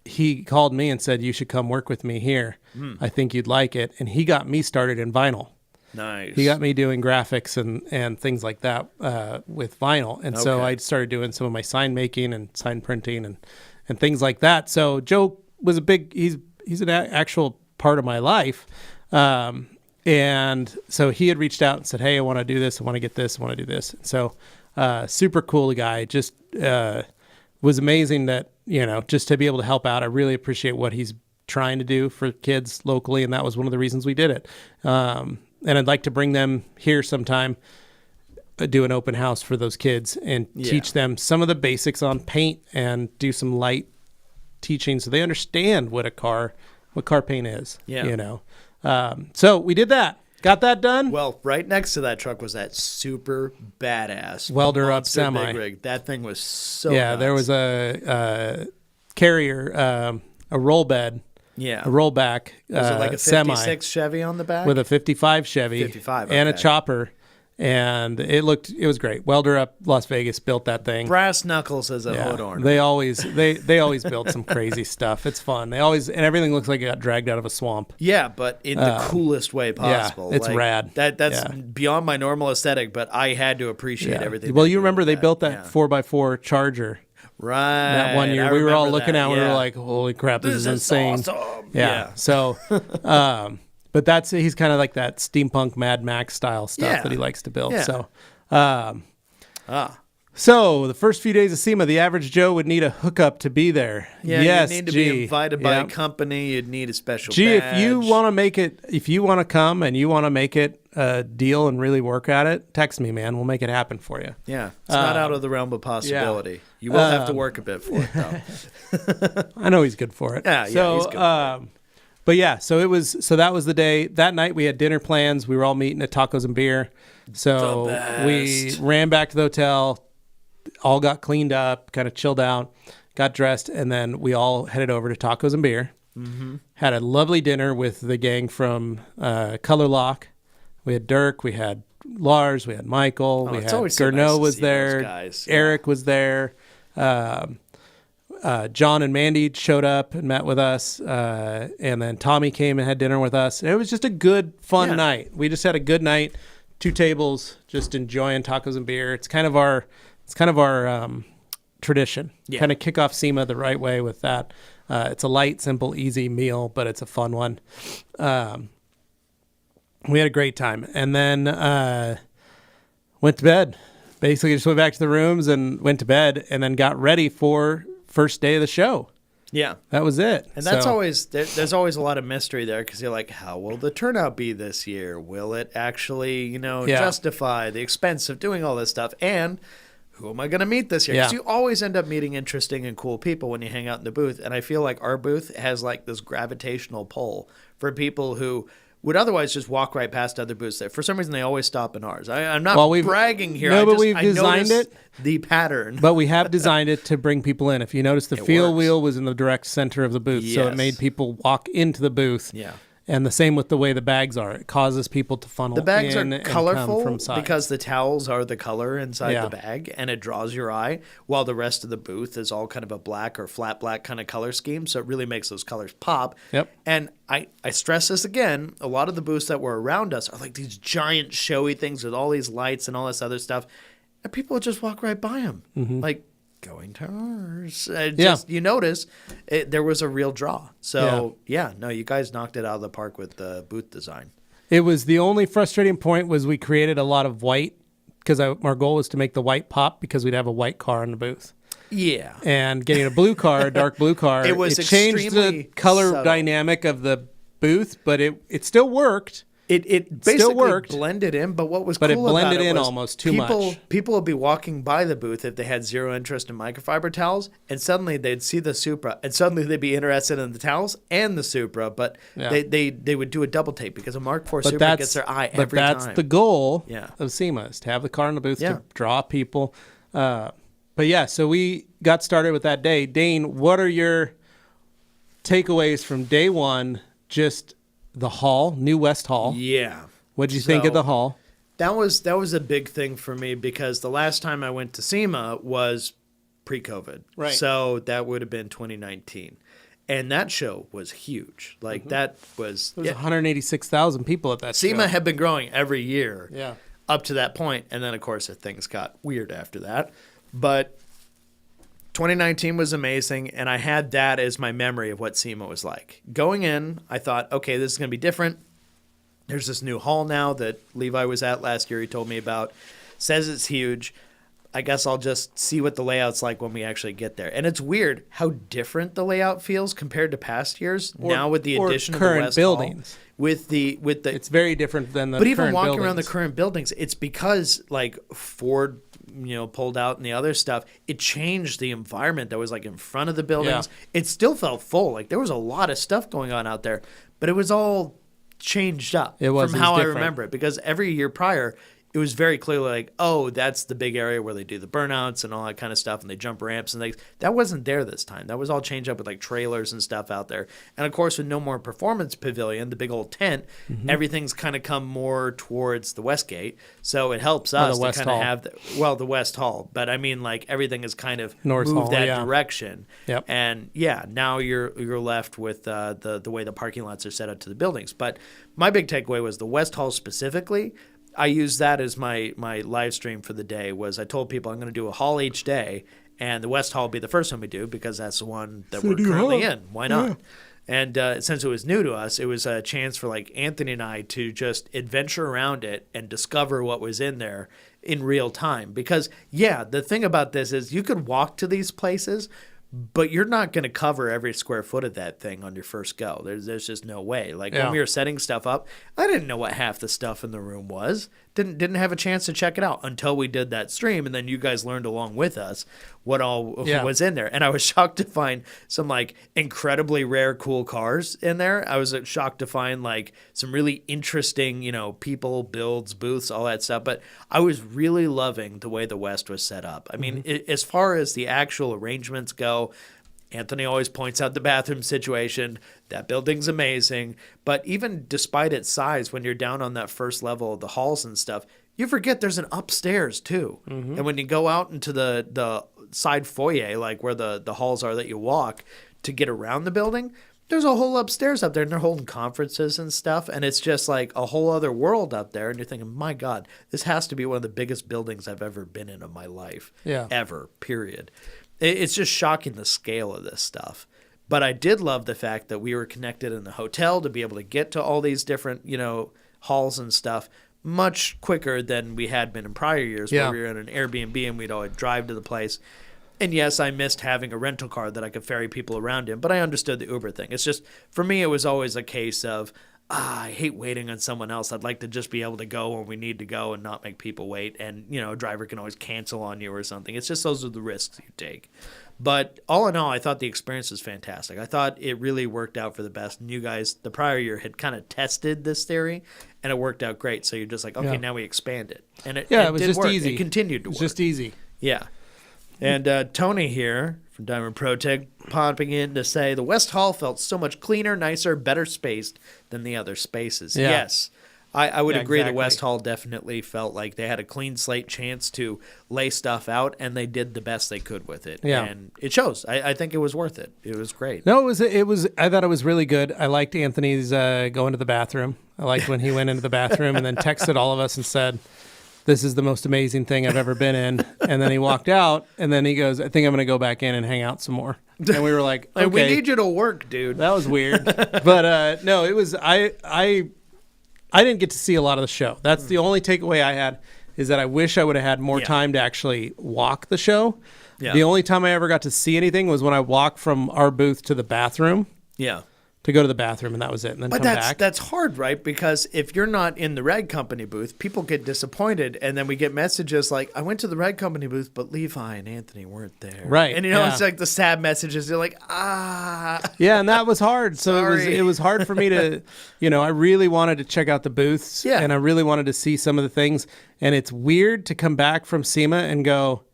he called me and said, you should come work with me here. I think you'd like it. And he got me started in vinyl. Nice. He got me doing graphics and things like that with vinyl. And so I started doing some of my sign making and sign printing and things like that. So Joe was he's an actual part of my life. And so he had reached out and said, hey, I want to do this. I want to get this. I want to do this. And so super cool guy. Just was amazing that, just to be able to help out. I really appreciate what he's trying to do for kids locally. And that was one of the reasons we did it. And I'd like to bring them here sometime, do an open house for those kids and teach them some of the basics on paint and do some light teaching so they understand what car paint is, So we did that. Got that done. Well, right next to that truck was that super badass welder up semi. Big rig. That thing was so nuts. There was a carrier, a roll bed, a rollback. Was it like a 56 Chevy on the back? With a 55 Chevy, 55, and a chopper. And it was great. Welder up Las Vegas built that thing. Brass knuckles as a hood ornament. They always build some crazy stuff. It's fun. And everything looks like it got dragged out of a swamp. Yeah, but in the coolest way possible. Yeah, it's rad. That's beyond my normal aesthetic, but I had to appreciate everything. Well, you remember they built that 4x4 Charger. Right. That one year we were all looking at it, we were like, holy crap, this is insane. Awesome. Yeah. So but he's kind of like that steampunk Mad Max style stuff that he likes to build. Yeah. So the first few days of SEMA, the average Joe would need a hookup to be there. Yeah, you'd need to be invited by a company. You'd need a special badge. If you want to make it, if you want to come and you want to make it a deal and really work at it, text me, man. We'll make it happen for you. Yeah, it's not out of the realm of possibility. Yeah. You will have to work a bit for it, though. I know he's good for it. Yeah, he's good for it. But yeah, so that was the day. That night we had dinner plans. We were all meeting at Tacos and Beer. So we ran back to the hotel, all got cleaned up, kind of chilled out, got dressed, and then we all headed over to Tacos and Beer. Mm-hmm. Had a lovely dinner with the gang from Color Lock. We had Dirk, we had Lars, we had Michael, we had Gernot was there, Eric was there. John and Mandy showed up and met with us, and then Tommy came and had dinner with us. It was just a good, fun night. We just had a good night, 2 tables, just enjoying Tacos and Beer. It's kind of our tradition. Kind of kick off SEMA the right way with that. It's a light, simple, easy meal, but it's a fun one. We had a great time, and then went to bed. Basically, just went back to the rooms and went to bed, and then got ready for first day of the show. Yeah. That was it. And that's always, there's always a lot of mystery there because you're like, how will the turnout be this year? Will it actually, justify the expense of doing all this stuff? And who am I going to meet this year? Because you always end up meeting interesting and cool people when you hang out in the booth. And I feel like our booth has like this gravitational pull for people who would otherwise just walk right past other booths there. For some reason, they always stop in ours. I'm not bragging here. No, but we've designed it. The pattern. But we have designed it to bring people in. If you notice, the feel wheel was in the direct center of the booth, so it made people walk into the booth. Yeah. And the same with the way the bags are. It causes people to funnel in. The bags are colorful because the towels are the color inside the bag, and it draws your eye, while the rest of the booth is all kind of a black or flat black kind of color scheme, so it really makes those colors pop. Yep. And I stress this again, a lot of the booths that were around us are like these giant showy things with all these lights and all this other stuff, and people would just walk right by them. Like, going to ours. You notice there was a real draw. So, you guys knocked it out of the park with the booth design. It was the only frustrating point was we created a lot of white because our goal was to make the white pop because we'd have a white car in the booth. Yeah. And getting a blue car, a dark blue car, it changed the color dynamic of the booth, but it still worked. It basically still worked. Blended in, but what was cool about it was... But it blended in almost too much. People would be walking by the booth if they had zero interest in microfiber towels, and suddenly they'd see the Supra, and suddenly they'd be interested in the towels and the Supra, but they would do a double take because a Mark IV Supra gets their eye every time. But that's the goal of SEMA, is to have the car in the booth to draw people. So we got started with that day. Dane, what are your takeaways from day one, just... the hall, New West Hall? Yeah. What'd you think of the hall? That was a big thing for me because the last time I went to SEMA was pre-COVID. Right. So that would have been 2019. And that show was huge. Like that was... There was 186,000 people at that show. SEMA had been growing every year up to that point. And then, of course, things got weird after that. But 2019 was amazing, and I had that as my memory of what SEMA was like. Going in, I thought, okay, this is going to be different. There's this new hall now that Levi was at last year he told me about. Says it's huge. I guess I'll just see what the layout's like when we actually get there. And it's weird how different the layout feels compared to past years. Now with the addition of the West buildings. Hall. With the It's very different than the But current even walking buildings. around the current buildings, it's because like Ford pulled out and the other stuff, it changed the environment that was like in front of the buildings. It still felt full. Like there was a lot of stuff going on out there, but it was all changed up from how I remember it. Because every year prior, it was very clearly like, oh, that's the big area where they do the burnouts and all that kind of stuff, and they jump ramps and things. That wasn't there this time. That was all changed up with like trailers and stuff out there. And of course, with no more performance pavilion, the big old tent, everything's kind of come more towards the West Gate. So it helps us to kind of have the West Hall. But I mean, like everything is kind of moved that direction. Yep. And now you're left with the way the parking lots are set up to the buildings. But my big takeaway was the West Hall specifically. I used that as my live stream for the day. Was I told people I'm going to do a hall each day, and the West Hall will be the first one we do because that's the one that we're currently in. Why not? And since it was new to us, it was a chance for like Anthony and I to just adventure around it and discover what was in there in real time. Because the thing about this is you could walk to these places, but you're not going to cover every square foot of that thing on your first go. There's just no way. Like when we were setting stuff up, I didn't know what half the stuff in the room was. Didn't have a chance to check it out until we did that stream, and then you guys learned along with us what all was in there. And I was shocked to find some like incredibly rare cool cars in there. I was shocked to find like some really interesting, people, builds, booths, all that stuff. But I was really loving the way the West was set up. I mean, as far as the actual arrangements go, Anthony always points out the bathroom situation. That building's amazing. But even despite its size, when you're down on that first level of the halls and stuff, you forget there's an upstairs too. And when you go out into the side foyer, like where the halls are that you walk to get around the building, there's a whole upstairs up there, and they're holding conferences and stuff. And it's just like a whole other world up there. And you're thinking, my God, this has to be one of the biggest buildings I've ever been in my life. Ever, period. It's just shocking the scale of this stuff. But I did love the fact that we were connected in the hotel to be able to get to all these different, halls and stuff much quicker than we had been in prior years where we were in an Airbnb and we'd always drive to the place. And yes, I missed having a rental car that I could ferry people around in, but I understood the Uber thing. It's just, for me, it was always a case of, I hate waiting on someone else. I'd like to just be able to go when we need to go and not make people wait. And, a driver can always cancel on you or something. It's just those are the risks you take. But all in all, I thought the experience was fantastic. I thought it really worked out for the best. And you guys, the prior year, had kind of tested this theory, and it worked out great. So you're just like, okay, now we expand it. And it was did just work. easy. It continued to work. It's just easy. Yeah. And Tony here from Diamond Pro Tech popping in to say, the West Hall felt so much cleaner, nicer, better spaced than the other spaces. Yeah. Yes. I would agree. Exactly. The West Hall definitely felt like they had a clean slate chance to lay stuff out, and they did the best they could with it. Yeah. And it shows. I think it was worth it. It was great. No, it was. I thought it was really good. I liked Anthony's going to the bathroom. I liked when he went into the bathroom and then texted all of us and said, "This is the most amazing thing I've ever been in." And then he walked out, and then he goes, "I think I'm going to go back in and hang out some more." And we were like, "Okay, we need you to work, dude." That was weird. But no, it was. I didn't get to see a lot of the show. That's the only takeaway I had, is that I wish I would have had more time to actually walk the show. Yeah. The only time I ever got to see anything was when I walked from our booth to the bathroom. Yeah. To go to the bathroom, and that was it. And then But come back. that's hard, right? Because if you're not in the Rag Company booth, people get disappointed, and then we get messages like, "I went to the Rag Company booth, but Levi and Anthony weren't there." Right, And it's like the sad messages. You're like, Yeah, and that was hard. So Sorry. it was hard for me to, I really wanted to check out the booths. Yeah. And I really wanted to see some of the things. And it's weird to come back from SEMA and go,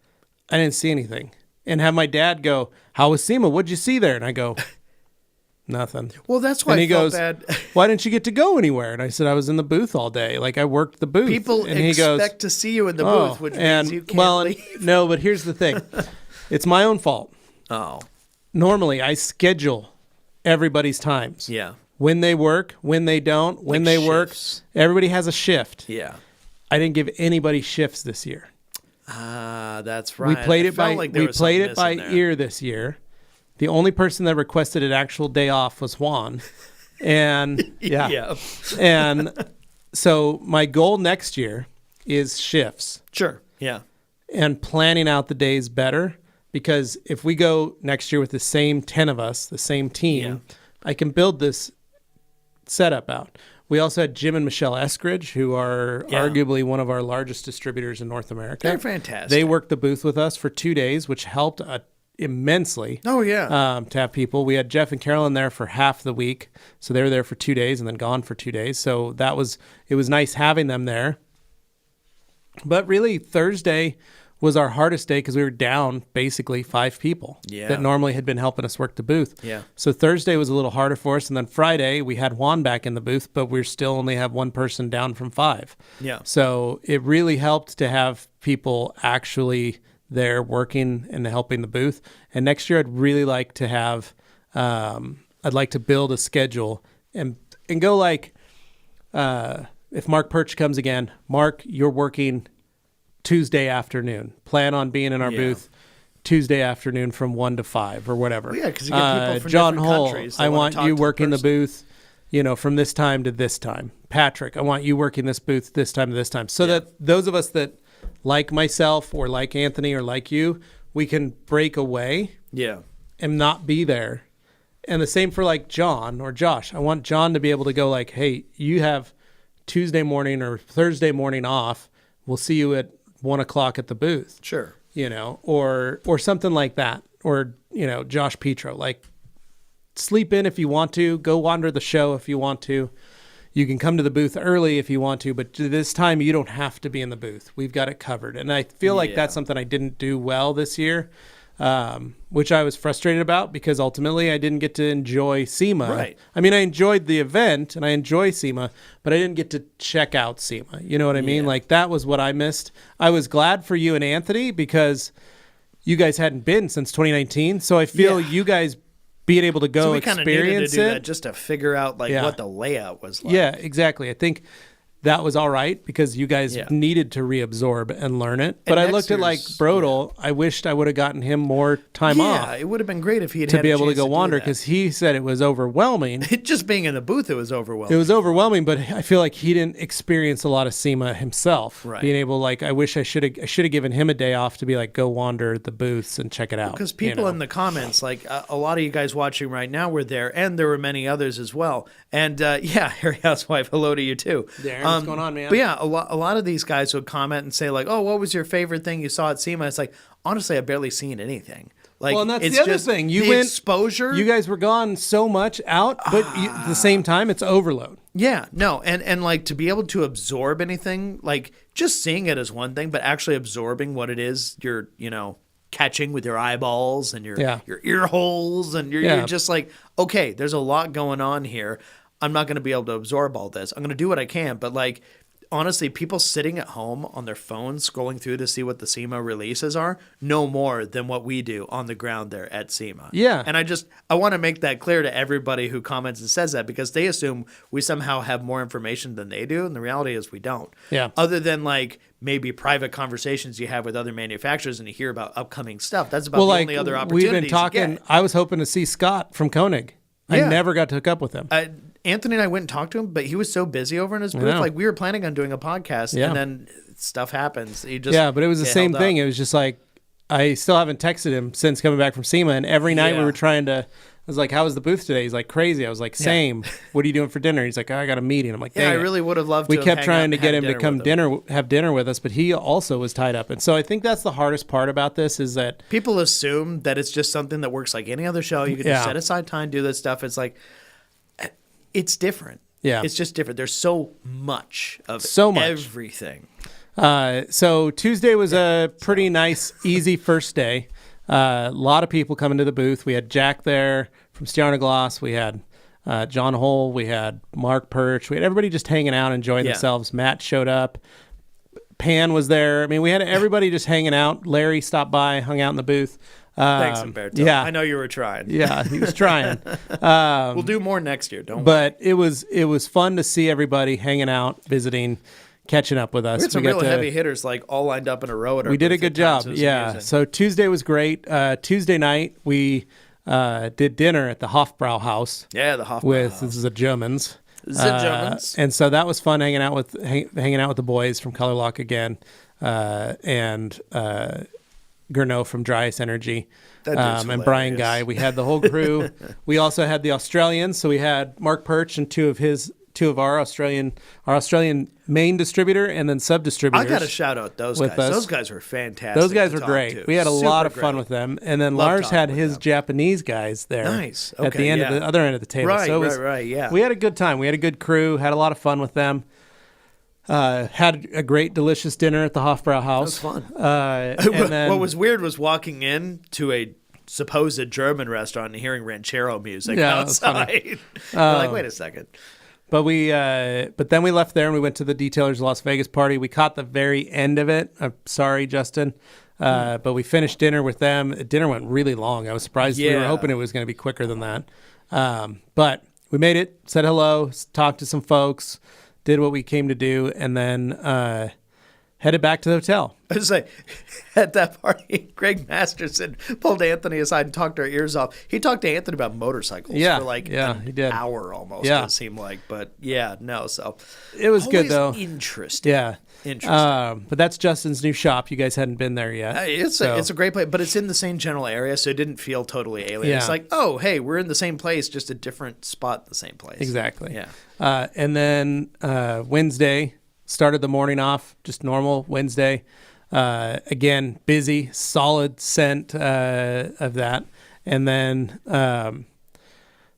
I didn't see anything. And have my dad go, "How was SEMA? What'd you see there?" And I go, "Nothing." Well, that's why And he I felt goes, bad. "Why didn't you get to go anywhere?" And I said, "I was in the booth all day. Like, I worked the booth." People and he expect goes, to see you in the "Oh," booth, which and, means you can't leave. no, but here's the thing. It's my own fault. Oh, Normally, I schedule everybody's times. yeah. When they work, when they don't, when Like they work. shifts. Everybody has a shift. Yeah. I didn't give anybody shifts this year. That's right. We played I it felt by like there we was played something it by missing there. ear this year. The only person that requested an actual day off was Juan. And Yeah. And so my goal next year is shifts Sure. Yeah. and planning out the days better, because if we go next year with the same 10 of us, the same team, I can build this setup out. We also had Jim and Michelle Eskridge, who are arguably one of our largest distributors in North America. They're fantastic. They worked the booth with us for 2 days, which helped immensely. Oh, yeah. To have people. We had Jeff and Carolyn there for half the week, so they were there for 2 days and then gone for 2 days. So it was nice having them there. But really, Thursday was our hardest day because we were down basically 5 people that normally had been helping us work the booth. Yeah. So Thursday was a little harder for us, and then Friday we had Juan back in the booth, but we still only have one person down from 5. Yeah. So it really helped to have people actually there working and helping the booth. And next year I'd really like to have, I'd like to build a schedule and go like, if Mark Perch comes again, Mark, you're working Tuesday afternoon. Plan on being in our booth Tuesday afternoon from 1 to 5 or whatever. Well, yeah, because you get people from John different Hull, countries. That I wanna want talk you to working the person. booth, from this time to this time. Patrick, I want you working this booth this time to this time. So that those of us that like myself or like Anthony or like you, we can break away Yeah. and not be there. And the same for like John or Josh. I want John to be able to go like, hey, you have Tuesday morning or Thursday morning off. We'll see you at 1 o'clock at the booth. Sure. Or something like that. Or, Josh Petro, like sleep in if you want to, go wander the show if you want to. You can come to the booth early if you want to, but this time you don't have to be in the booth. We've got it covered. And I feel like that's something I didn't do well this year, which I was frustrated about because ultimately I didn't get to enjoy SEMA. Right. I mean, I enjoyed the event and I enjoy SEMA, but I didn't get to check out SEMA. You know what I mean? Like that was what I missed. I was glad for you and Anthony because you guys hadn't been since 2019. So I feel you guys being able to go So we kind of needed to experience do it. that just to figure out what the layout was like. Yeah, exactly. I think that was all right because you guys needed to reabsorb and learn it. But I looked at like Brodel. I wished I would have gotten him more time off. Yeah, it would have been great if he had to had be a able to chance go do wander that. because he said it was overwhelming. Just being in the booth, it was overwhelming. It was overwhelming, but I feel like he didn't experience a lot of SEMA himself. Right. Being able, like, I wish I should have given him a day off to be like, go wander the booths and check it out. Because people in the comments, like a lot of you guys watching right now were there, and there were many others as well. And Harry Housewife, hello to you too. Darren, what's going on, man? But yeah, a lot of these guys would comment and say like, "Oh, what was your favorite thing you saw at SEMA?" It's like, honestly, I barely seen anything. Like, Well, and that's it's the other just thing. Exposure. You guys were gone so much out, but at the same time, it's overload. Yeah, no, and like to be able to absorb anything, like just seeing it is one thing, but actually absorbing what it is you're, catching with your eyeballs and your ear holes, and you're just like, okay, there's a lot going on here. I'm not going to be able to absorb all this. I'm going to do what I can, but like, honestly, people sitting at home on their phones scrolling through to see what the SEMA releases are know more than what we do on the ground there at SEMA. Yeah. And I want to make that clear to everybody who comments and says that, because they assume we somehow have more information than they do, and the reality is we don't. Yeah. Other than like maybe private conversations you have with other manufacturers and you hear about upcoming stuff. That's about the only other opportunities we've been talking. you get. I was hoping to see Scott from Koenig. I never got to hook up with him. Anthony and I went and talked to him, but he was so busy over in his booth. Like, we were planning on doing a podcast, and then stuff happens. He just but it was the same thing. It was just like, I still haven't texted him since coming back from SEMA, and every night we were trying to. I was like, "How was the booth today?" He's like, "Crazy." I was like, "Same." What are you doing for dinner? He's like, "I got a meeting." I'm like, "Dang I it." really would have loved. We to kept have trying to get him to with come have dinner with us, but he also was tied up. And so I think that's the hardest part about this is that people assume that it's just something that works like any other show. You can just set aside time, do this stuff. It's like, it's different. Yeah. It's just different. There's so much of everything. So Tuesday was a pretty nice, easy first day. A lot of people coming to the booth. We had Jack there from Stjarnaglas. We had John Hull. We had Mark Perch. We had everybody just hanging out, enjoying themselves. Matt showed up. Pan was there. I mean, we had everybody just hanging out. Larry stopped by, hung out in the booth. Thanks, Umberto. Yeah. I know you were trying. Yeah, he was trying. We'll do more next year, don't we? But it was fun to see everybody hanging out, visiting, catching up with us. We had some real heavy hitters like all lined up in a row at our We did a booth good at job. times. It was Yeah. amazing. So Tuesday was great. Tuesday night we did dinner at the Hofbrau House. Yeah, the Hofbrau with House. This is the Germans. And so that was fun hanging out with the boys from Color Lock again, and Gurno from Dryas Energy, and Brian Guy. We had the whole crew. We also had the Australians, so we had Mark Perch and two of our Australian main distributor and then sub distributors. I got to shout out those guys. Those guys were fantastic. Those guys were great. We had a lot of fun with them. And then Lars had his Japanese guys there. Nice. At the end of the other end of the table. Right, so yeah. We had a good time. We had a good crew. Had a lot of fun with them. Had a great, delicious dinner at the Hofbrau House. That was fun. And then, what was weird was walking in to a supposed German restaurant and hearing ranchero music outside. Like, wait a second. But then we left there and we went to the Detailers Las Vegas party. We caught the very end of it. I'm sorry, Justin. But we finished dinner with them. Dinner went really long. I was surprised. We were hoping it was going to be quicker than that. But we made it, said hello, talked to some folks, did what we came to do, and then headed back to the hotel. I was like, at that party, Greg Masterson pulled Anthony aside and talked our ears off. He talked to Anthony about motorcycles for like an hour almost, it seemed like. But so. It was good, though. Interesting. Yeah. Interesting. But that's Justin's new shop. You guys hadn't been there yet. It's a great place, but it's in the same general area, so it didn't feel totally alien. Yeah. It's like, oh, hey, we're in the same place, just a different spot in the same place. Exactly. Yeah. And then Wednesday, started the morning off, just normal Wednesday. Again, busy, solid scent of that. And then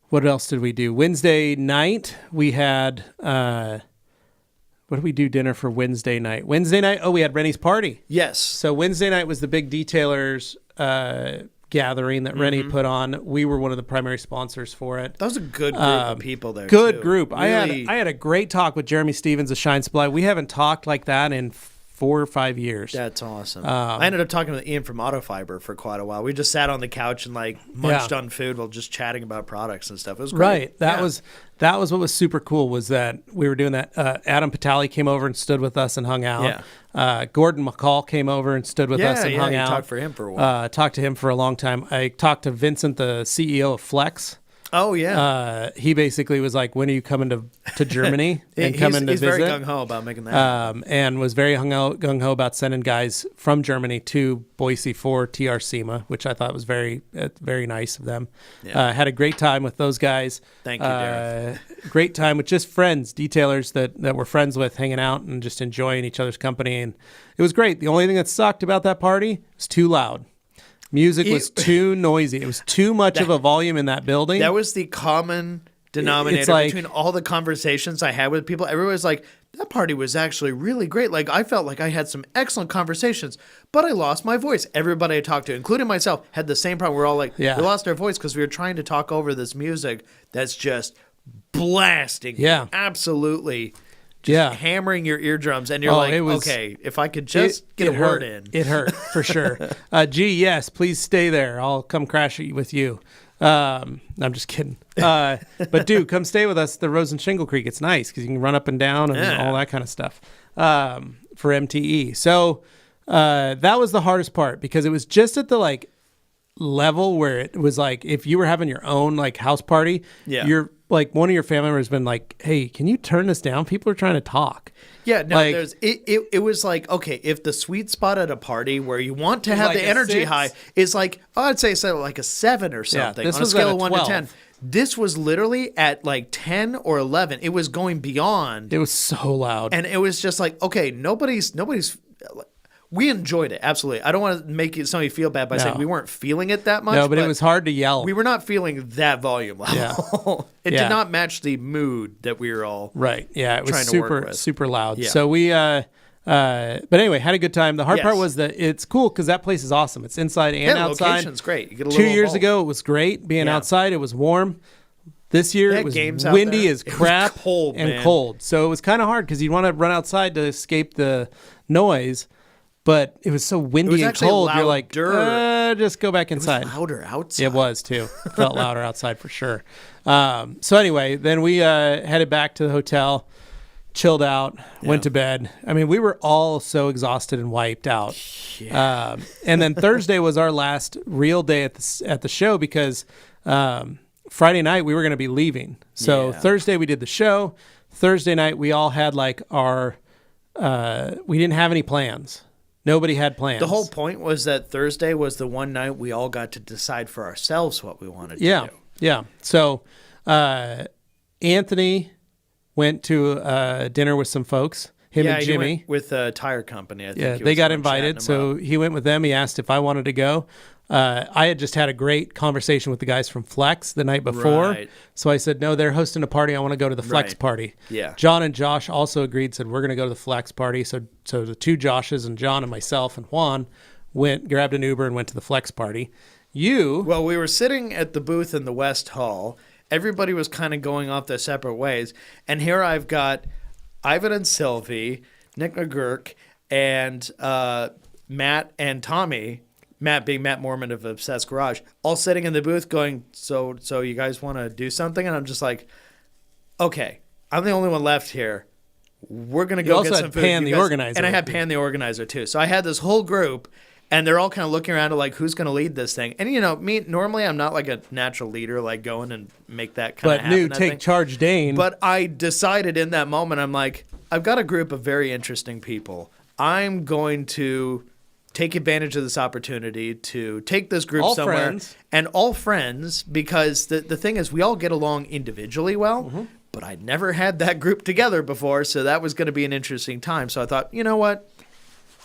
what else did we do? Wednesday night, we had... what did we do dinner for Wednesday night? Wednesday night, we had Rennie's party. Yes. So Wednesday night was the big Detailers gathering that Rennie put on. We were one of the primary sponsors for it. That was a good group of people there. Good group. Really... I had a great talk with Jeremy Stevens of Shine Supply. We haven't talked like that in 4 or 5 years. That's awesome. I ended up talking with Ian from Autofiber for quite a while. We just sat on the couch and munched on food while just chatting about products and stuff. It was great. Right. That was what was super cool was that we were doing that. Adam Patali came over and stood with us and hung out. Yeah. Gordon McCall came over and stood with us and hung out. Talked for him for a while. Talked to him for a long time. I talked to Vincent, the CEO of Flex. Oh, yeah. He basically was like, when are you coming to Germany and coming to visit? He's very gung-ho about making that and was very gung-ho about sending guys from Germany to Boise for TRC SEMA, which I thought was very nice of them. Yeah. Had a great time with those guys. Thank you, Derek. Great time with just friends, detailers that we're friends with, hanging out and just enjoying each other's company. And it was great. The only thing that sucked about that party was too loud. Music was too noisy. It was too much of a volume in that building. That was the common denominator between all the conversations I had with people. Everybody's like, that party was actually really great. Like, I felt like I had some excellent conversations, but I lost my voice. Everybody I talked to, including myself, had the same problem. We're all like, we lost our voice because we were trying to talk over this music that's just blasting. Yeah. Absolutely. Just hammering your eardrums. And you're okay, if I could just get a word in. It hurt, for sure. Gee, yes, please stay there. I'll come crash with you. I'm just kidding. But dude, come stay with us at the Rose and Shingle Creek. It's nice because you can run up and down and all that kind of stuff for MTE. So that was the hardest part because it was just at the like level where it was like if you were having your own like house party, you're like one of your family members been like, hey, can you turn this down? People are trying to talk. Yeah, no, like, it was like, okay, if the sweet spot at a party where you want to have like the energy high is like, I'd say like a 7 or something on a scale of 1 to 10. This was literally at like 10 or 11. It was going beyond. It was so loud. And it was just like, okay, nobody's we enjoyed it. Absolutely. I don't want to make somebody feel bad by saying we weren't feeling it that much. No, but it was hard to yell. We were not feeling that volume level. It did not match the mood that we were all it was super loud. Yeah. So we, but anyway, had a good time. The hard part was that it's cool because that place is awesome. It's inside and outside. The location's great. You get a 2 years ago, it was great being outside. It was warm. This year it was windy as crap and cold. So it was kind of hard because you want to run outside to escape the noise. But it was so windy and cold. You're like, just go back inside. It was louder outside. It was too. It felt louder outside for sure. So anyway, then we headed back to the hotel, chilled out, went to bed. I mean, we were all so exhausted and wiped out. Yeah. And then Thursday was our last real day at the show because Friday night we were going to be leaving. So Thursday we did the show. Thursday night we all had like our we didn't have any plans. Nobody had plans. The whole point was that Thursday was the one night we all got to decide for ourselves what we wanted to do. Yeah. So Anthony went to dinner with some folks, him and Jimmy. He went with a tire company. I think they got invited. So he went with them. He asked if I wanted to go. I had just had a great conversation with the guys from Flex the night before. Right. So I said, no, they're hosting a party. I want to go to the Flex party. Yeah. John and Josh also agreed, said, we're going to go to the Flex party. So the two Joshes and John and myself and Juan grabbed an Uber and went to the Flex party. Well, we were sitting at the booth in the West Hall. Everybody was kind of going off their separate ways. And here I've got Ivan and Sylvie, Nick McGurk, and Matt and Tommy, Matt being Matt Mormon of Obsessed Garage, all sitting in the booth going, so you guys want to do something? And I'm just like, okay, I'm the only one left here. We're going to go get some food. Pan the organizer. And I had Pan the organizer too. So I had this whole group, and they're all kind of looking around to like, who's going to lead this thing? And, me, normally I'm not like a natural leader, like going and make that kind of happen. But take charge, Dane. But I decided in that moment, I'm like, I've got a group of very interesting people. I'm going to take advantage of this opportunity to take this group somewhere. And all friends, because the thing is, we all get along individually well, but I'd never had that group together before, so that was going to be an interesting time. So I thought, you know what?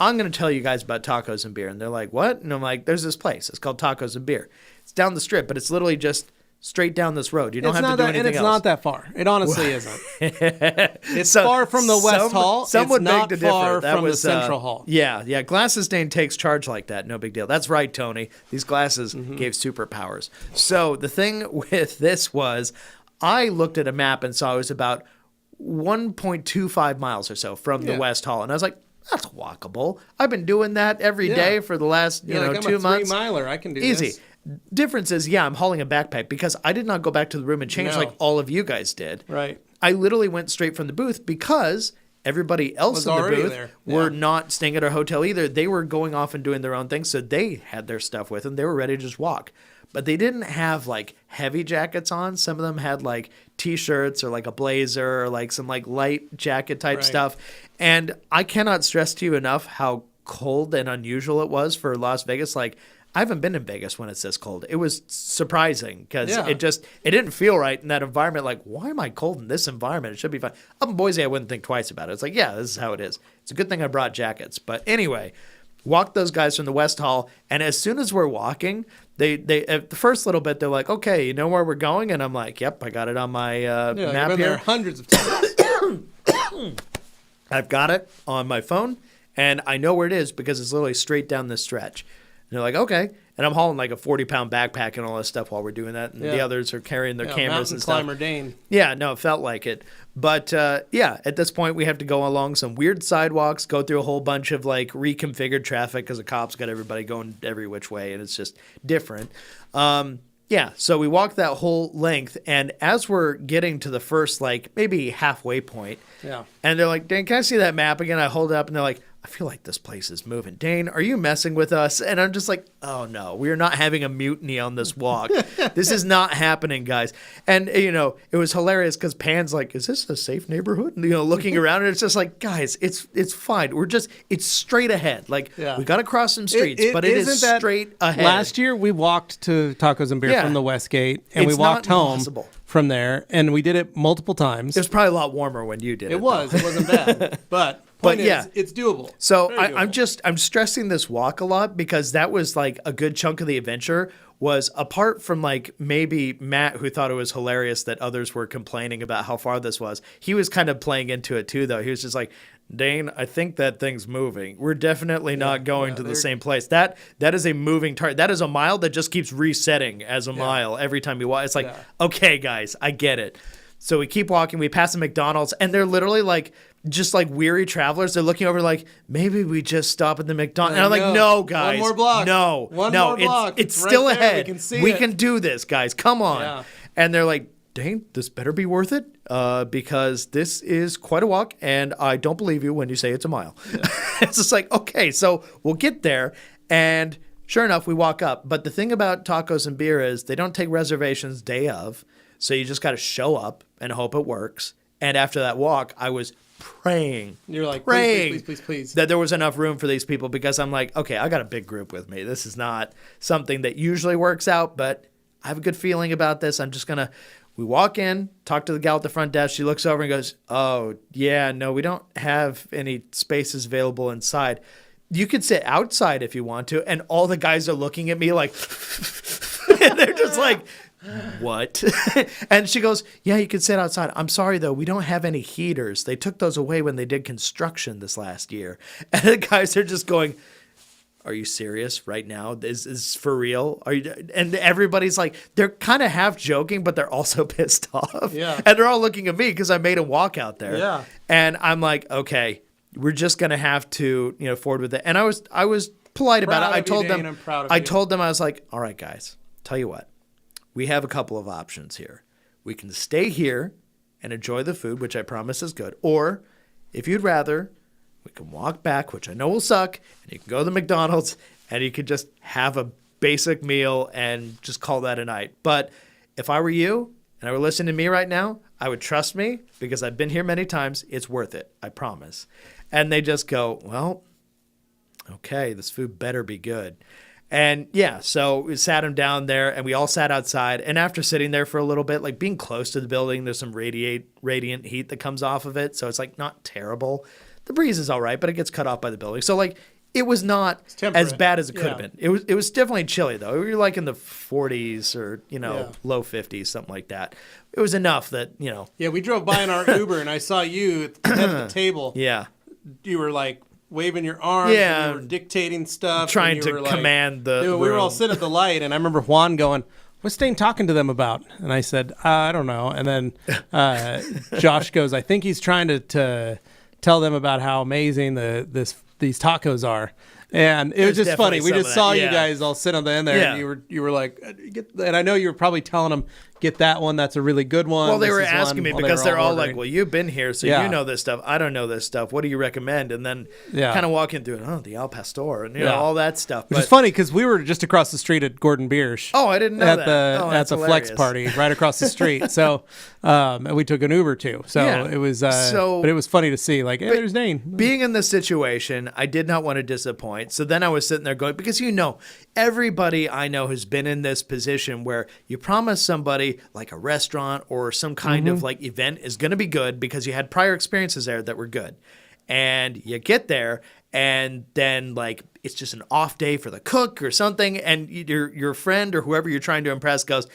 I'm going to tell you guys about tacos and beer. And they're like, what? And I'm like, there's this place. It's called Tacos and Beer. It's down the strip, but it's literally just straight down this road. You don't have to do anything else. And it's not that far. It honestly isn't. It's far from the West Hall. Some would not beg to far differ. from the Central Hall. Yeah. Glasses Dane takes charge like that. No big deal. That's right, Tony. These glasses gave superpowers. So the thing with this was I looked at a map and saw it was about 1.25 miles or so from the West Hall. And I was like, that's walkable. I've been doing that every day for the last 2 months. I'm a 3-miler. I can do easy. This. Difference is, I'm hauling a backpack because I did not go back to the room and change like all of you guys did. Right. I literally went straight from the booth because everybody else in the booth were not staying at our hotel either. They were going off and doing their own thing, so they had their stuff with them. They were ready to just walk. But they didn't have like heavy jackets on. Some of them had like T-shirts or like a blazer or like some like light jacket type stuff. And I cannot stress to you enough how cold and unusual it was for Las Vegas. Like, I haven't been in Vegas when it's this cold. It was surprising because it didn't feel right in that environment. Like, why am I cold in this environment? It should be fine. Up in Boise, I wouldn't think twice about it. It's like, this is how it is. It's a good thing I brought jackets. But anyway, Walk those guys from the West Hall, and as soon as we're walking, they at the first little bit, they're like, okay, you know where we're going? And I'm like, yep, I got it on my map I've been here. there hundreds of times. I've got it on my phone, and I know where it is because it's literally straight down this stretch. And they're like, okay. And I'm hauling like a 40-pound backpack and all this stuff while we're doing that. And the others are carrying their cameras and stuff. Mountain climber Dane. Yeah, no, it felt like it. But at this point, we have to go along some weird sidewalks, go through a whole bunch of like reconfigured traffic because the cops got everybody going every which way, and it's just different. So we walk that whole length, and as we're getting to the first, like, maybe halfway point, and they're like, Dane, can I see that map again? I hold it up, and they're like, I feel like this place is moving. Dane, are you messing with us? And I'm just like, oh, no, we are not having a mutiny on this walk. This is not happening, guys. And, it was hilarious because Pan's like, is this a safe neighborhood? And, looking around, and it's just like, guys, it's fine. It's straight ahead. Like, we got to cross some streets, but it is straight ahead. Last year, we walked to Tacos and Beer from the West Gate, and we walked home from there, and we did it multiple times. It was probably a lot warmer when you did it. It wasn't bad, but it's doable. So I'm stressing this walk a lot because that was like a good chunk of the adventure was apart from like maybe Matt, who thought it was hilarious that others were complaining about how far this was. He was kind of playing into it too, though. He was just like, Dane, I think that thing's moving. We're definitely not going to the same place. That is a moving target. That is a mile that just keeps resetting as a mile every time you walk. It's like, okay, guys, I get it. So we keep walking. We pass a McDonald's, and they're literally like, just like weary travelers. They're looking over like, maybe we just stop at the McDonald's. And I'm like, no, guys. One more block. No. More block. It's still right ahead. We can do this, guys. Come on. Yeah. And they're like, Dane, this better be worth it because this is quite a walk, and I don't believe you when you say it's a mile. Yeah. It's just like, okay, so we'll get there, and sure enough, we walk up. But the thing about Tacos and Beer is they don't take reservations day of, so you just got to show up and hope it works. And after that walk, I was praying. You're like, please. That there was enough room for these people because I'm like, okay, I got a big group with me. This is not something that usually works out, but I have a good feeling about this. I'm just going to... We walk in, talk to the gal at the front desk. She looks over and goes, oh, yeah, no, we don't have any spaces available inside. You could sit outside if you want to. And all the guys are looking at me like, and they're just like, what? And she goes, yeah, you can sit outside. I'm sorry, though. We don't have any heaters. They took those away when they did construction this last year. And the guys are just going, are you serious right now? Is this for real? Are you? And everybody's like, they're kind of half joking, but they're also pissed off. Yeah. And they're all looking at me because I made them walk out there. Yeah. And I'm like, okay, we're just gonna have to, forward with it. And I was polite about it. I told them, I was like, all right, guys, tell you what, we have a couple of options here. We can stay here and enjoy the food, which I promise is good, or if you'd rather, we can walk back, which I know will suck, and you can go to the McDonald's, and you could just have a basic meal and just call that a night. But if I were you, and I were listening to me right now, I would trust me, because I've been here many times. It's worth it. I promise. And they just go, well, okay, this food better be good. And yeah, so we sat him down there, and we all sat outside. And after sitting there for a little bit, like being close to the building, there's some radiant heat that comes off of it. So it's like not terrible. The breeze is all right, but it gets cut off by the building. So like it was not as bad as it could have been. It was definitely chilly though. We were like in the 40s or low 50s, something like that. It was enough that Yeah, we drove by in our Uber, and I saw you at the head of the table. Yeah, you were like waving your arms. Yeah, and you were dictating stuff, trying to command the. Dude, we were all sitting at the light, and I remember Juan going, what's Dane talking to them about? And I said, I don't know. And then Josh goes, I think he's trying to tell them about how amazing these tacos are. And it was just funny. We just saw you guys all sit on the end there, and you were like, and I know you were probably telling them, get that one. That's a really good one. Well, they were asking me because they're all like, well, you've been here, so you know this stuff. I don't know this stuff. What do you recommend? And then kind of walking through it, the Al Pastor and all that stuff. Which is funny because we were just across the street at Gordon Biersch. Oh, I didn't know at the Flex party right across the street. So and we took an Uber too. So it was but it was funny to see like, hey, there's Dane. Being in this situation, I did not want to disappoint. So then I was sitting there going, because everybody I know has been in this position where you promise somebody like a restaurant or some kind of like event is going to be good because you had prior experiences there that were good. and you get there, and then like it's just an off day for the cook or something, and your friend or whoever you're trying to impress goes,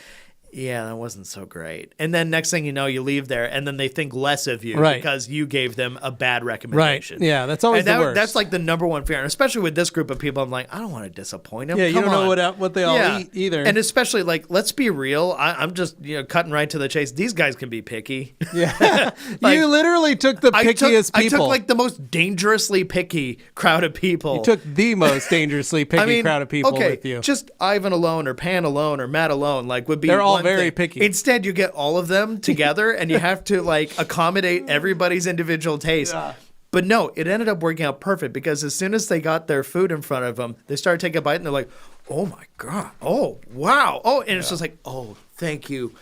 yeah, that wasn't so great. And then next thing you know, you leave there, and then they think less of you because you gave them a bad recommendation. Right. Yeah, that's always the worst. That's like the number one fear, and especially with this group of people. I'm like, I don't want to disappoint them. Yeah, you don't know what they all eat either. And especially like, let's be real. I'm just cutting right to the chase. These guys can be picky. Yeah, like, you literally took the pickiest people. I took like the most dangerously picky crowd of people. You took the most dangerously picky crowd of people with you. Just Ivan alone, or Pan alone, or Matt alone, like would be. They're all very picky. Instead, you get all of them together, and you have to like accommodate everybody's individual taste. Yeah. But no, it ended up working out perfect, because as soon as they got their food in front of them, they started taking a bite, and they're like, "Oh my god! Oh wow! Oh!" And it's just like, "Oh, thank you,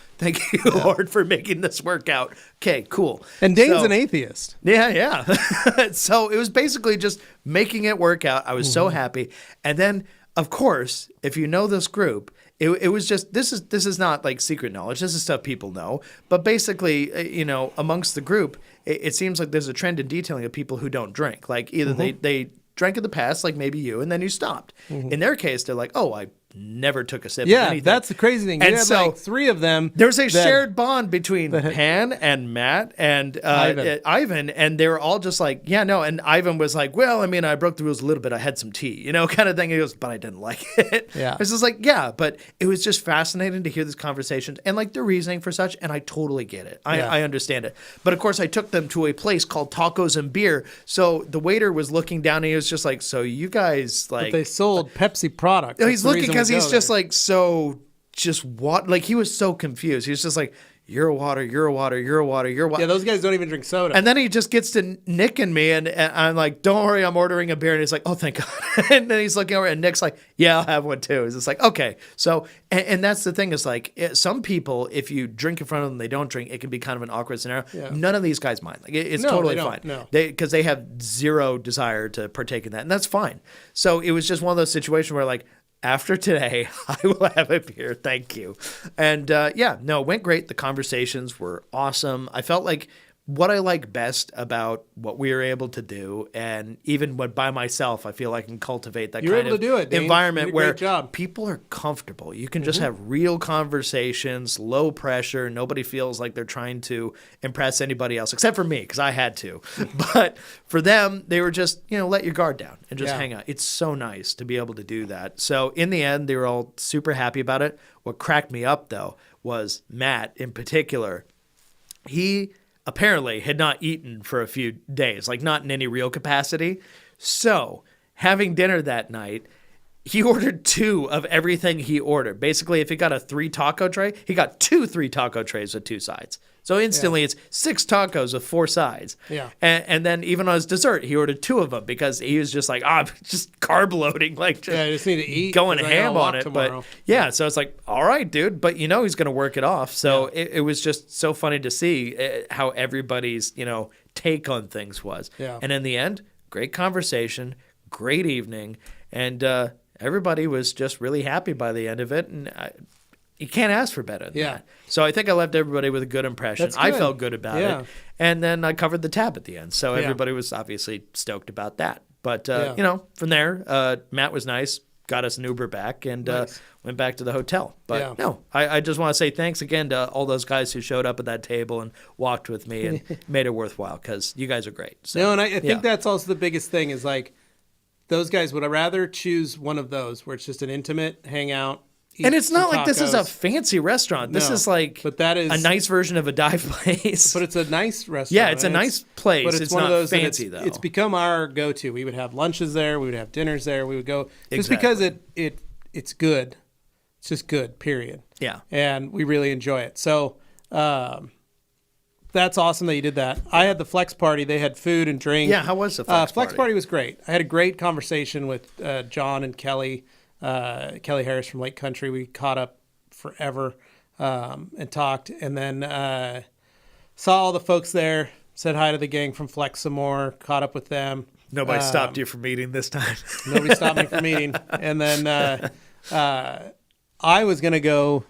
Lord, for making this work out." Okay, cool. And Dane's an atheist. Yeah. So it was basically just making it work out. I was so happy, and then of course, if you know this group. It was just, this is not like secret knowledge. This is stuff people know. But basically, amongst the group, it seems like there's a trend in detailing of people who don't drink. Like either they drank in the past, like maybe you, and then you stopped. In their case, they're like, oh, I never took a sip of anything. Yeah, that's the crazy thing. You had like 3 of them. There's a shared bond between Pan and Matt and Ivan, and they were all just like, yeah, no. And Ivan was like, well, I mean, I broke the rules a little bit. I had some tea, kind of thing. He goes, but I didn't like it. Yeah. It's just like, yeah, but it was just fascinating to hear these conversations and like the reasoning for such, and I totally get it. I understand it. But of course, I took them to a place called Tacos and Beer. So the waiter was looking down, and he was just like, so you guys like... But they sold Pepsi product. He's looking because he's just like, so just what? Like he was so confused. He was just like, you're a water, you're a water, you're a water, you're a water. Yeah, those guys don't even drink soda. And then he just gets to Nick and me, and I'm like, don't worry, I'm ordering a beer. And he's like, oh, thank God. And then he's looking over, and Nick's like, yeah, I'll have one too. It's just like, okay. So, and that's the thing is like, some people, if you drink in front of them, they don't drink, it can be kind of an awkward scenario. Yeah. None of these guys mind. Like it's totally fine. No. Because they have zero desire to partake in that, and that's fine. So it was just one of those situations where like, after today, I will have a beer. Thank you. And it went great. The conversations were awesome. I felt like what I like best about what we were able to do, and even when by myself, I feel I can cultivate that kind of environment where people are comfortable. You can just have real conversations, low pressure. Nobody feels like they're trying to impress anybody else, except for me, because I had to. But for them, they were just, let your guard down and just hang out. It's so nice to be able to do that. So in the end, they were all super happy about it. What cracked me up, though, was Matt in particular. He apparently had not eaten for a few days, like not in any real capacity. So having dinner that night, he ordered 2 of everything he ordered. Basically, if he got a 3 taco tray, he got 2 3 taco trays with 2 sides. So instantly it's 6 tacos with 4 sides. Yeah. And then even on his dessert, he ordered 2 of them because he was just like, I'm just carb loading, like I just need to eat, going ham on it. Tomorrow. But so it's like, all right, dude, but he's going to work it off. So it was just so funny to see how everybody's, take on things was. Yeah. And in the end, great conversation, great evening. And everybody was just really happy by the end of it. And you can't ask for better than that. So I think I left everybody with a good impression. That's good. I felt good about it. And then I covered the tab at the end. So everybody was obviously stoked about that. But, from there, Matt was nice, got us an Uber back, and went back to the hotel. But I just want to say thanks again to all those guys who showed up at that table and walked with me and made it worthwhile, because you guys are great. So, and I think that's also the biggest thing is like those guys would rather choose one of those where it's just an intimate hangout. And it's not like this is a fancy restaurant. This is like a nice version of a dive place. But it's a nice restaurant. Yeah, it's a nice place. But it's one not of those fancy, though. It's become our go-to. We would have lunches there. We would have dinners there. We would go just because it's good. It's just good, period. Yeah. And we really enjoy it. So that's awesome that you did that. I had the Flex Party. They had food and drink. Yeah, how was the Flex Party? Flex Party was great. I had a great conversation with John and Kelly. Kelly Harris from Lake Country. We caught up forever and talked, and then saw all the folks there, said hi to the gang from Flex some more, caught up with them. Nobody stopped you from eating this time. Nobody stopped me from eating. And then I was going to go,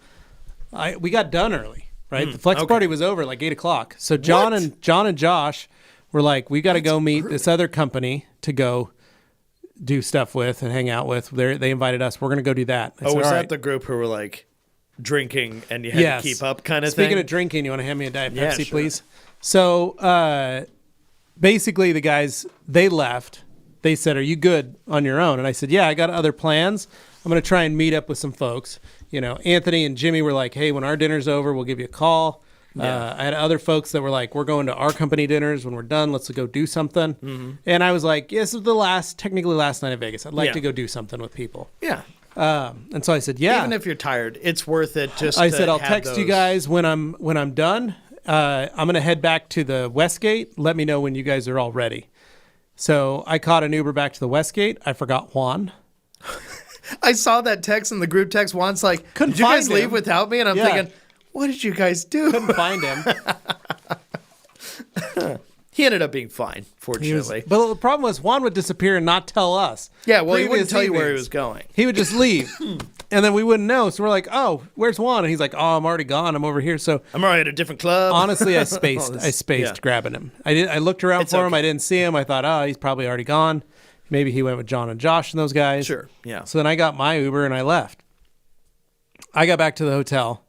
we got done early, right? The Flex Party was over like 8 o'clock. So John and Josh we're like, we got to go meet this other company to go do stuff with and hang out with. They invited us. We're going to go do that. Was that the group who were like drinking and you had to keep up kind of thing? Speaking of drinking, you want to hand me a Diet Pepsi, please? So basically the guys, they left. They said, are you good on your own? And I said, yeah, I got other plans. I'm going to try and meet up with some folks. You know, Anthony and Jimmy were like, hey, when our dinner's over, we'll give you a call. Yeah. I had other folks that were like, we're going to our company dinners. When we're done, let's go do something. Mm-hmm. And I was like, this is the technically last night in Vegas. I'd like to go do something with people. Yeah. And so I said, yeah. Even if you're tired, it's worth it. I said, I'll text you guys when I'm done. I'm going to head back to the Westgate. Let me know when you guys are all ready. So I caught an Uber back to the Westgate. I forgot Juan. I saw that text in the group text. Juan's like, did you guys leave without me? And I'm thinking, what did you guys do? Couldn't find him. He ended up being fine, fortunately. But the problem was Juan would disappear and not tell us. Yeah, well, he wouldn't tell you where he was going. He would just leave. And then we wouldn't know. So we're like, oh, where's Juan? And he's like, oh, I'm already gone. I'm over here. So I'm already at a different club. Honestly, I spaced grabbing him. I looked around for him. I didn't see him. I thought, oh, he's probably already gone. Maybe he went with John and Josh and those guys. Sure, yeah. So then I got my Uber and I left. I got back to the hotel,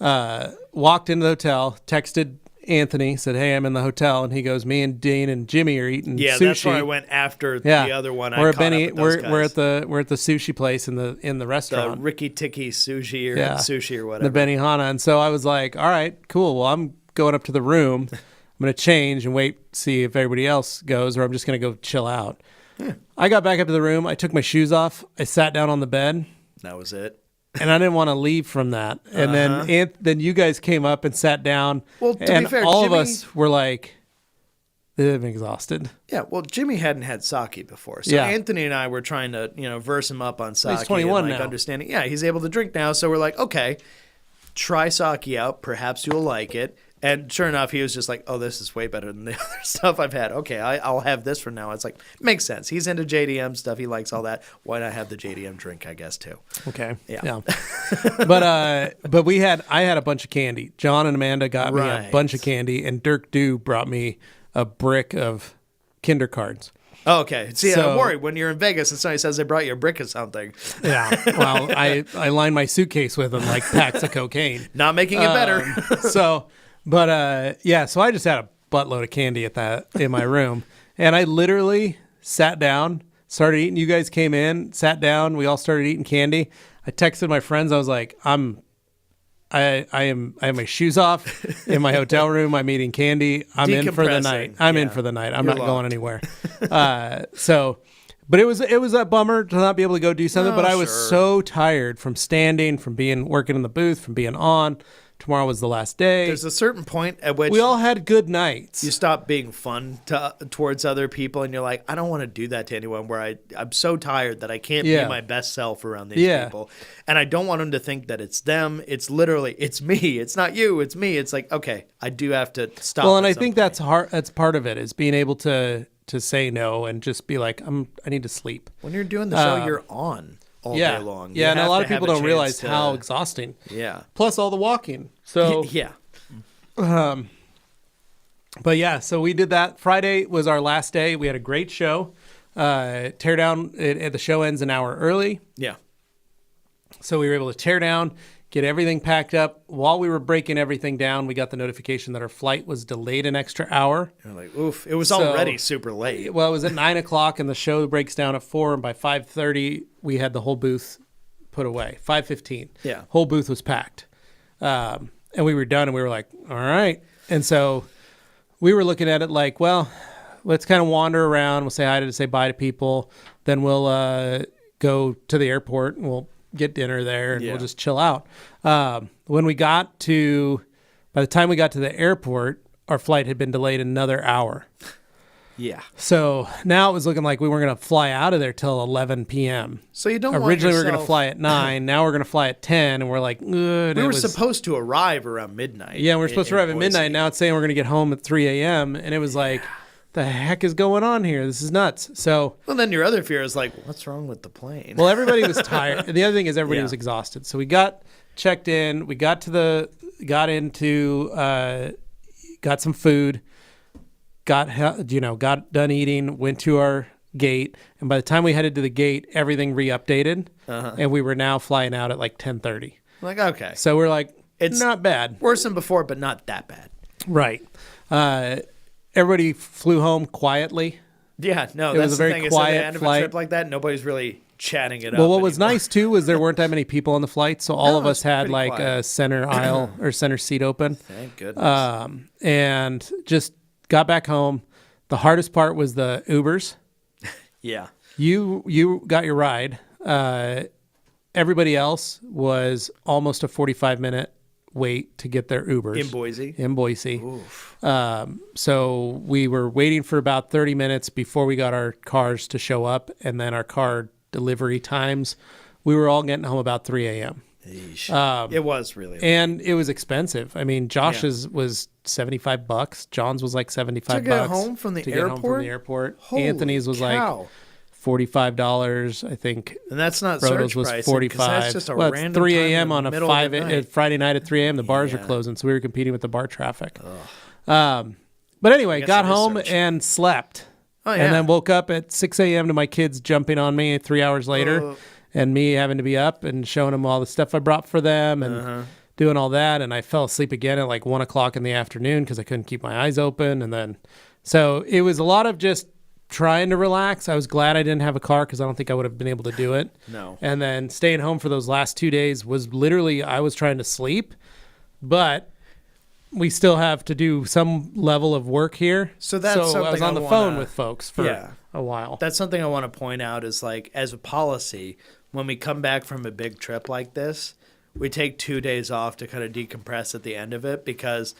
walked into the hotel, texted Anthony, said, hey, I'm in the hotel. And he goes, me and Dean and Jimmy are eating sushi. Yeah, that's where I went after the other one. We're at the sushi place in the restaurant. The Ricky Tiki sushi or whatever. The Benihana. And so I was like, all right, cool. Well, I'm going up to the room. I'm going to change and wait, see if everybody else goes, or I'm just going to go chill out. Yeah. I got back up to the room. I took my shoes off. I sat down on the bed. That was it. And I didn't want to leave from that. And then you guys came up and sat down. Well, to be fair, all of us were like, I'm exhausted. Yeah, well, Jimmy hadn't had sake before. So Anthony and I were trying to, verse him up on sake. He's 21 now. Understanding. Yeah, he's able to drink now. So we're like, okay, try sake out. Perhaps you'll like it. And sure enough, he was just like, oh, this is way better than the other stuff I've had. Okay, I'll have this from now. It's like, makes sense. He's into JDM stuff. He likes all that. Why not have the JDM drink, I guess, too? Okay. Yeah. But I had a bunch of candy. John and Amanda got me a bunch of candy, and Dirk Dew brought me a brick of Kinder cards. Oh, okay. See, I'm worried when you're in Vegas and somebody says they brought you a brick of something. Yeah. Well, I lined my suitcase with them like packs of cocaine. Not making it better. So I just had a buttload of candy in my room, and I literally sat down, started eating. You guys came in, sat down. We all started eating candy. I texted my friends. I was like, I have my shoes off in my hotel room. I'm eating candy. I'm in for the night. In for the night. I'm not going anywhere. But it was a bummer to not be able to go do something. But I was so tired from standing, from working in the booth, from being on. Tomorrow was the last day. There's a certain point at which we all had good nights. You stop being fun towards other people, and you're like, I don't want to do that to anyone. Where I'm so tired that I can't be my best self around these people, and I don't want them to think that it's them. It's literally it's me. It's not you. It's me. It's like, okay, I do have to stop. Well, and I think that's hard. That's part of it, is being able to say no and just be like, I need to sleep. When you're doing the show, you're on all day long. Yeah, and a lot of people don't realize how exhausting. Yeah. Plus all the walking. So yeah. But yeah, so we did that. Friday was our last day. We had a great show. Tear down. The show ends an hour early. Yeah. So we were able to tear down, get everything packed up. While we were breaking everything down, we got the notification that our flight was delayed an extra hour. You're like, oof. It was already super late. Well, it was at 9 o'clock, and the show breaks down at 4, and by 5:30, we had the whole booth put away. 5:15. Yeah. Whole booth was packed. And we were done, and we were like, all right. And so we were looking at it like, well, let's kind of wander around. We'll say hi to say bye to people. Then we'll go to the airport, and we'll get dinner there, and we'll just chill out. By the time we got to the airport, our flight had been delayed another hour. Yeah. So now it was looking like we weren't going to fly out of there till 11 p.m. So you don't Originally we were going to fly at 9. Now we're going to fly at 10, and we're like, we were supposed to arrive around midnight. Yeah, we were supposed to arrive at midnight. Now it's saying we're going to get home at 3 a.m., and it was like, the heck is going on here? This is nuts. So, well, then your other fear is like, what's wrong with the plane? Well, everybody was tired. The other thing is everybody was exhausted. So we got checked in. We got some food. got done eating, went to our gate, and by the time we headed to the gate, everything re-updated, and we were now flying out at like 10:30. Like, okay. So we're like, It's not bad. Worse than before, but not that bad. Right. Everybody flew home quietly. Yeah, no, It that's was a the very thing. quiet It's at the end of a flight. trip like that, nobody's really chatting it up. Well, what was anymore. nice too was there weren't that many people on the flight, so all of us it's had pretty like quiet. a center aisle or center seat open. Thank goodness. And just got back home. The hardest part was the Ubers. Yeah. You got your ride. Everybody else was almost a 45-minute wait to get their Ubers. In Boise? Oof. So we were waiting for about 30 minutes before we got our cars to show up, and then our car delivery times, we were all getting home about 3 a.m. It was really. And it was expensive. I mean, Josh's was $75. John's was like $75 to get home from the to airport? get home from the airport. Holy Anthony's was cow. like $45, I think. And that's not Brodo's surge was pricing, 45. 'cause that's just a Well, random it's 3 time in a.m. the on a middle of the night. Friday night at 3 a.m. The bars are Yeah. closing, so we were competing with the bar traffic. But anyway, guess got it is home surge. and slept. Oh, yeah. And then woke up at 6 a.m. to my kids jumping on me 3 hours later, and me having to be up and showing them all the stuff I brought for them and doing all that. And I fell asleep again at like 1 o'clock in the afternoon because I couldn't keep my eyes open. And then, so it was a lot of just trying to relax. I was glad I didn't have a car because I don't think I would have been able to do it. No. And then staying home for those last 2 days was literally, I was trying to sleep, but we still have to do some level of work here. So that's I was something on I the phone wanna- with folks for a while. That's something I want to point out is like, as a policy, when we come back from a big trip like this, we take 2 days off to kind of decompress at the end of it because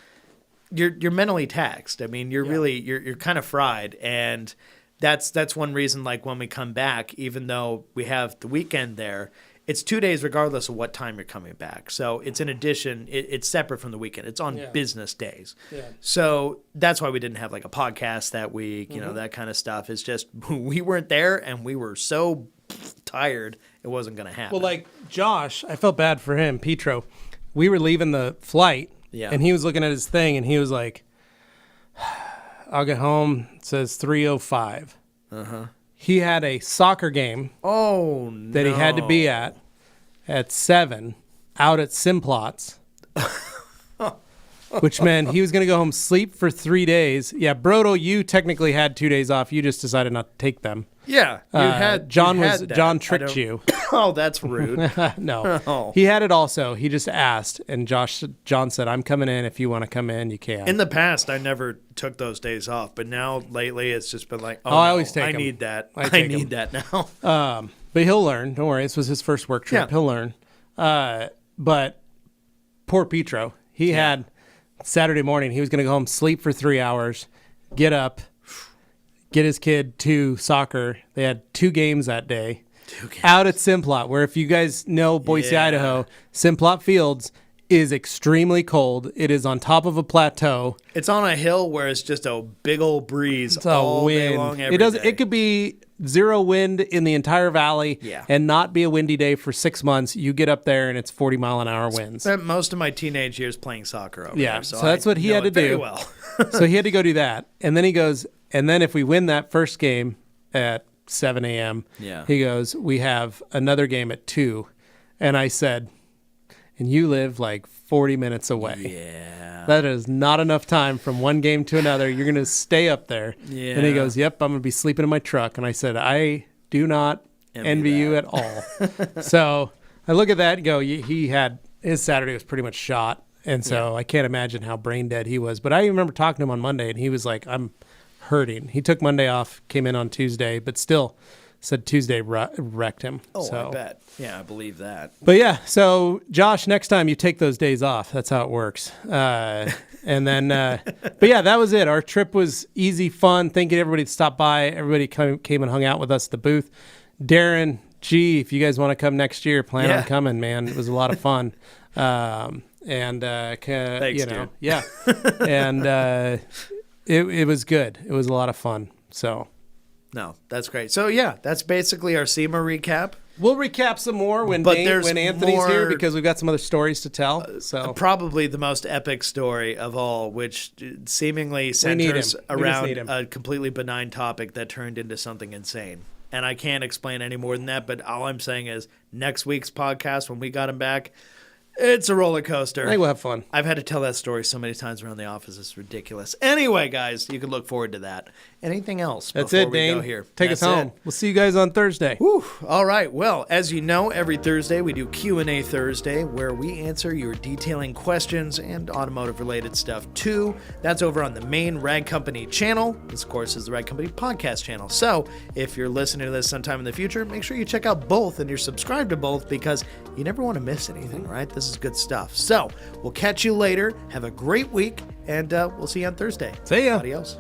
you're mentally taxed. I mean, you're really, you're kind of fried. And that's one reason, like when we come back, even though we have the weekend there, it's 2 days regardless of what time you're coming back. So it's in addition, it's separate from the weekend. It's on business days. Yeah. So that's why we didn't have like a podcast that week, you know, that kind of stuff. It's just we weren't there and we were so tired it wasn't going to happen. Well, like Josh, I felt bad for him, Petro. We were leaving the flight, and he was looking at his thing, and he was like, I'll get home, it says 3:05. He had a soccer game that he had to be at 7 out at Simplots, which meant he was going to go home, sleep for 3 days. Yeah, Brodo, you technically had 2 days off. You just decided not to take them. Yeah, John tricked you. Oh, that's rude. No, Oh. he had it also. He just asked, and John said, "I'm coming in. If you want to come in, you can." In the past, I never took those days off, but now lately it's just been like, I always take I 'em. need that. I I take need that now. But he'll learn. Don't worry. This was his first work trip. Yeah. He'll learn. But poor Petro, he had Saturday morning. He was going to go home, sleep for 3 hours, get up, get his kid to soccer. They had 2 games that day. Out at Simplot, where if you guys know Boise, Idaho, Simplot Fields is extremely cold. It is on top of a plateau. It's on a hill where it's just a big old breeze It's all a wind. day long. Every It does. day. It could be 0 wind in the entire valley, Yeah. and not be a windy day for 6 months. You get up there and it's 40-mile-an-hour winds. Spent most of my teenage years playing soccer over Yeah, there, so that's what he know had to it very do. well. So he had to go do that, and then he goes. And then if we win that first game at 7 a.m., he goes, we have another game at 2, and I said, and you live like 40 minutes away. Yeah. That is not enough time from one game to another. You're going to stay up there. Yeah. And he goes, yep, I'm going to be sleeping in my truck. And I said, I do not envy you at all. So I look at that and go, he had, his Saturday was pretty much shot. And so I can't imagine how brain dead he was. But I remember talking to him on Monday, and he was like, I'm hurting. He took Monday off, came in on Tuesday, but still said Tuesday wrecked him. Oh, so. I bet. Yeah, I believe that. But yeah, so Josh, next time you take those days off. That's how it works. And then, but yeah, that was it. Our trip was easy, fun. Thank you to everybody that stopped by. Everybody came and hung out with us at the booth. Darren, gee, if you guys want to come next year, plan on coming, man. It was a lot of fun. Thanks, you know, dude. yeah. And it was good. It was a lot of fun. So. No, that's great. So, yeah, that's basically our SEMA recap. We'll recap some more when Anthony's here because we've got some other stories to tell. So probably the most epic story of all, which seemingly centers around a completely benign topic that turned into something insane. And I can't explain any more than that, but all I'm saying is next week's podcast, when we got him back, it's a roller coaster. I think we'll have fun. I've had to tell that story so many times around the office. It's ridiculous. Anyway, guys, you can look forward to that. Anything else That's before it, we Dane. go here? Take us home. We'll see you guys on Thursday. Whew. All right. Well, as you know, every Thursday we do Q&A Thursday, where we answer your detailing questions and automotive-related stuff, too. That's over on the main Rag Company channel. This, of course, is the Rag Company podcast channel. So if you're listening to this sometime in the future, make sure you check out both and you're subscribed to both because you never want to miss anything, right? This is good stuff. So we'll catch you later. Have a great week, and we'll see you on Thursday. See ya. Adios.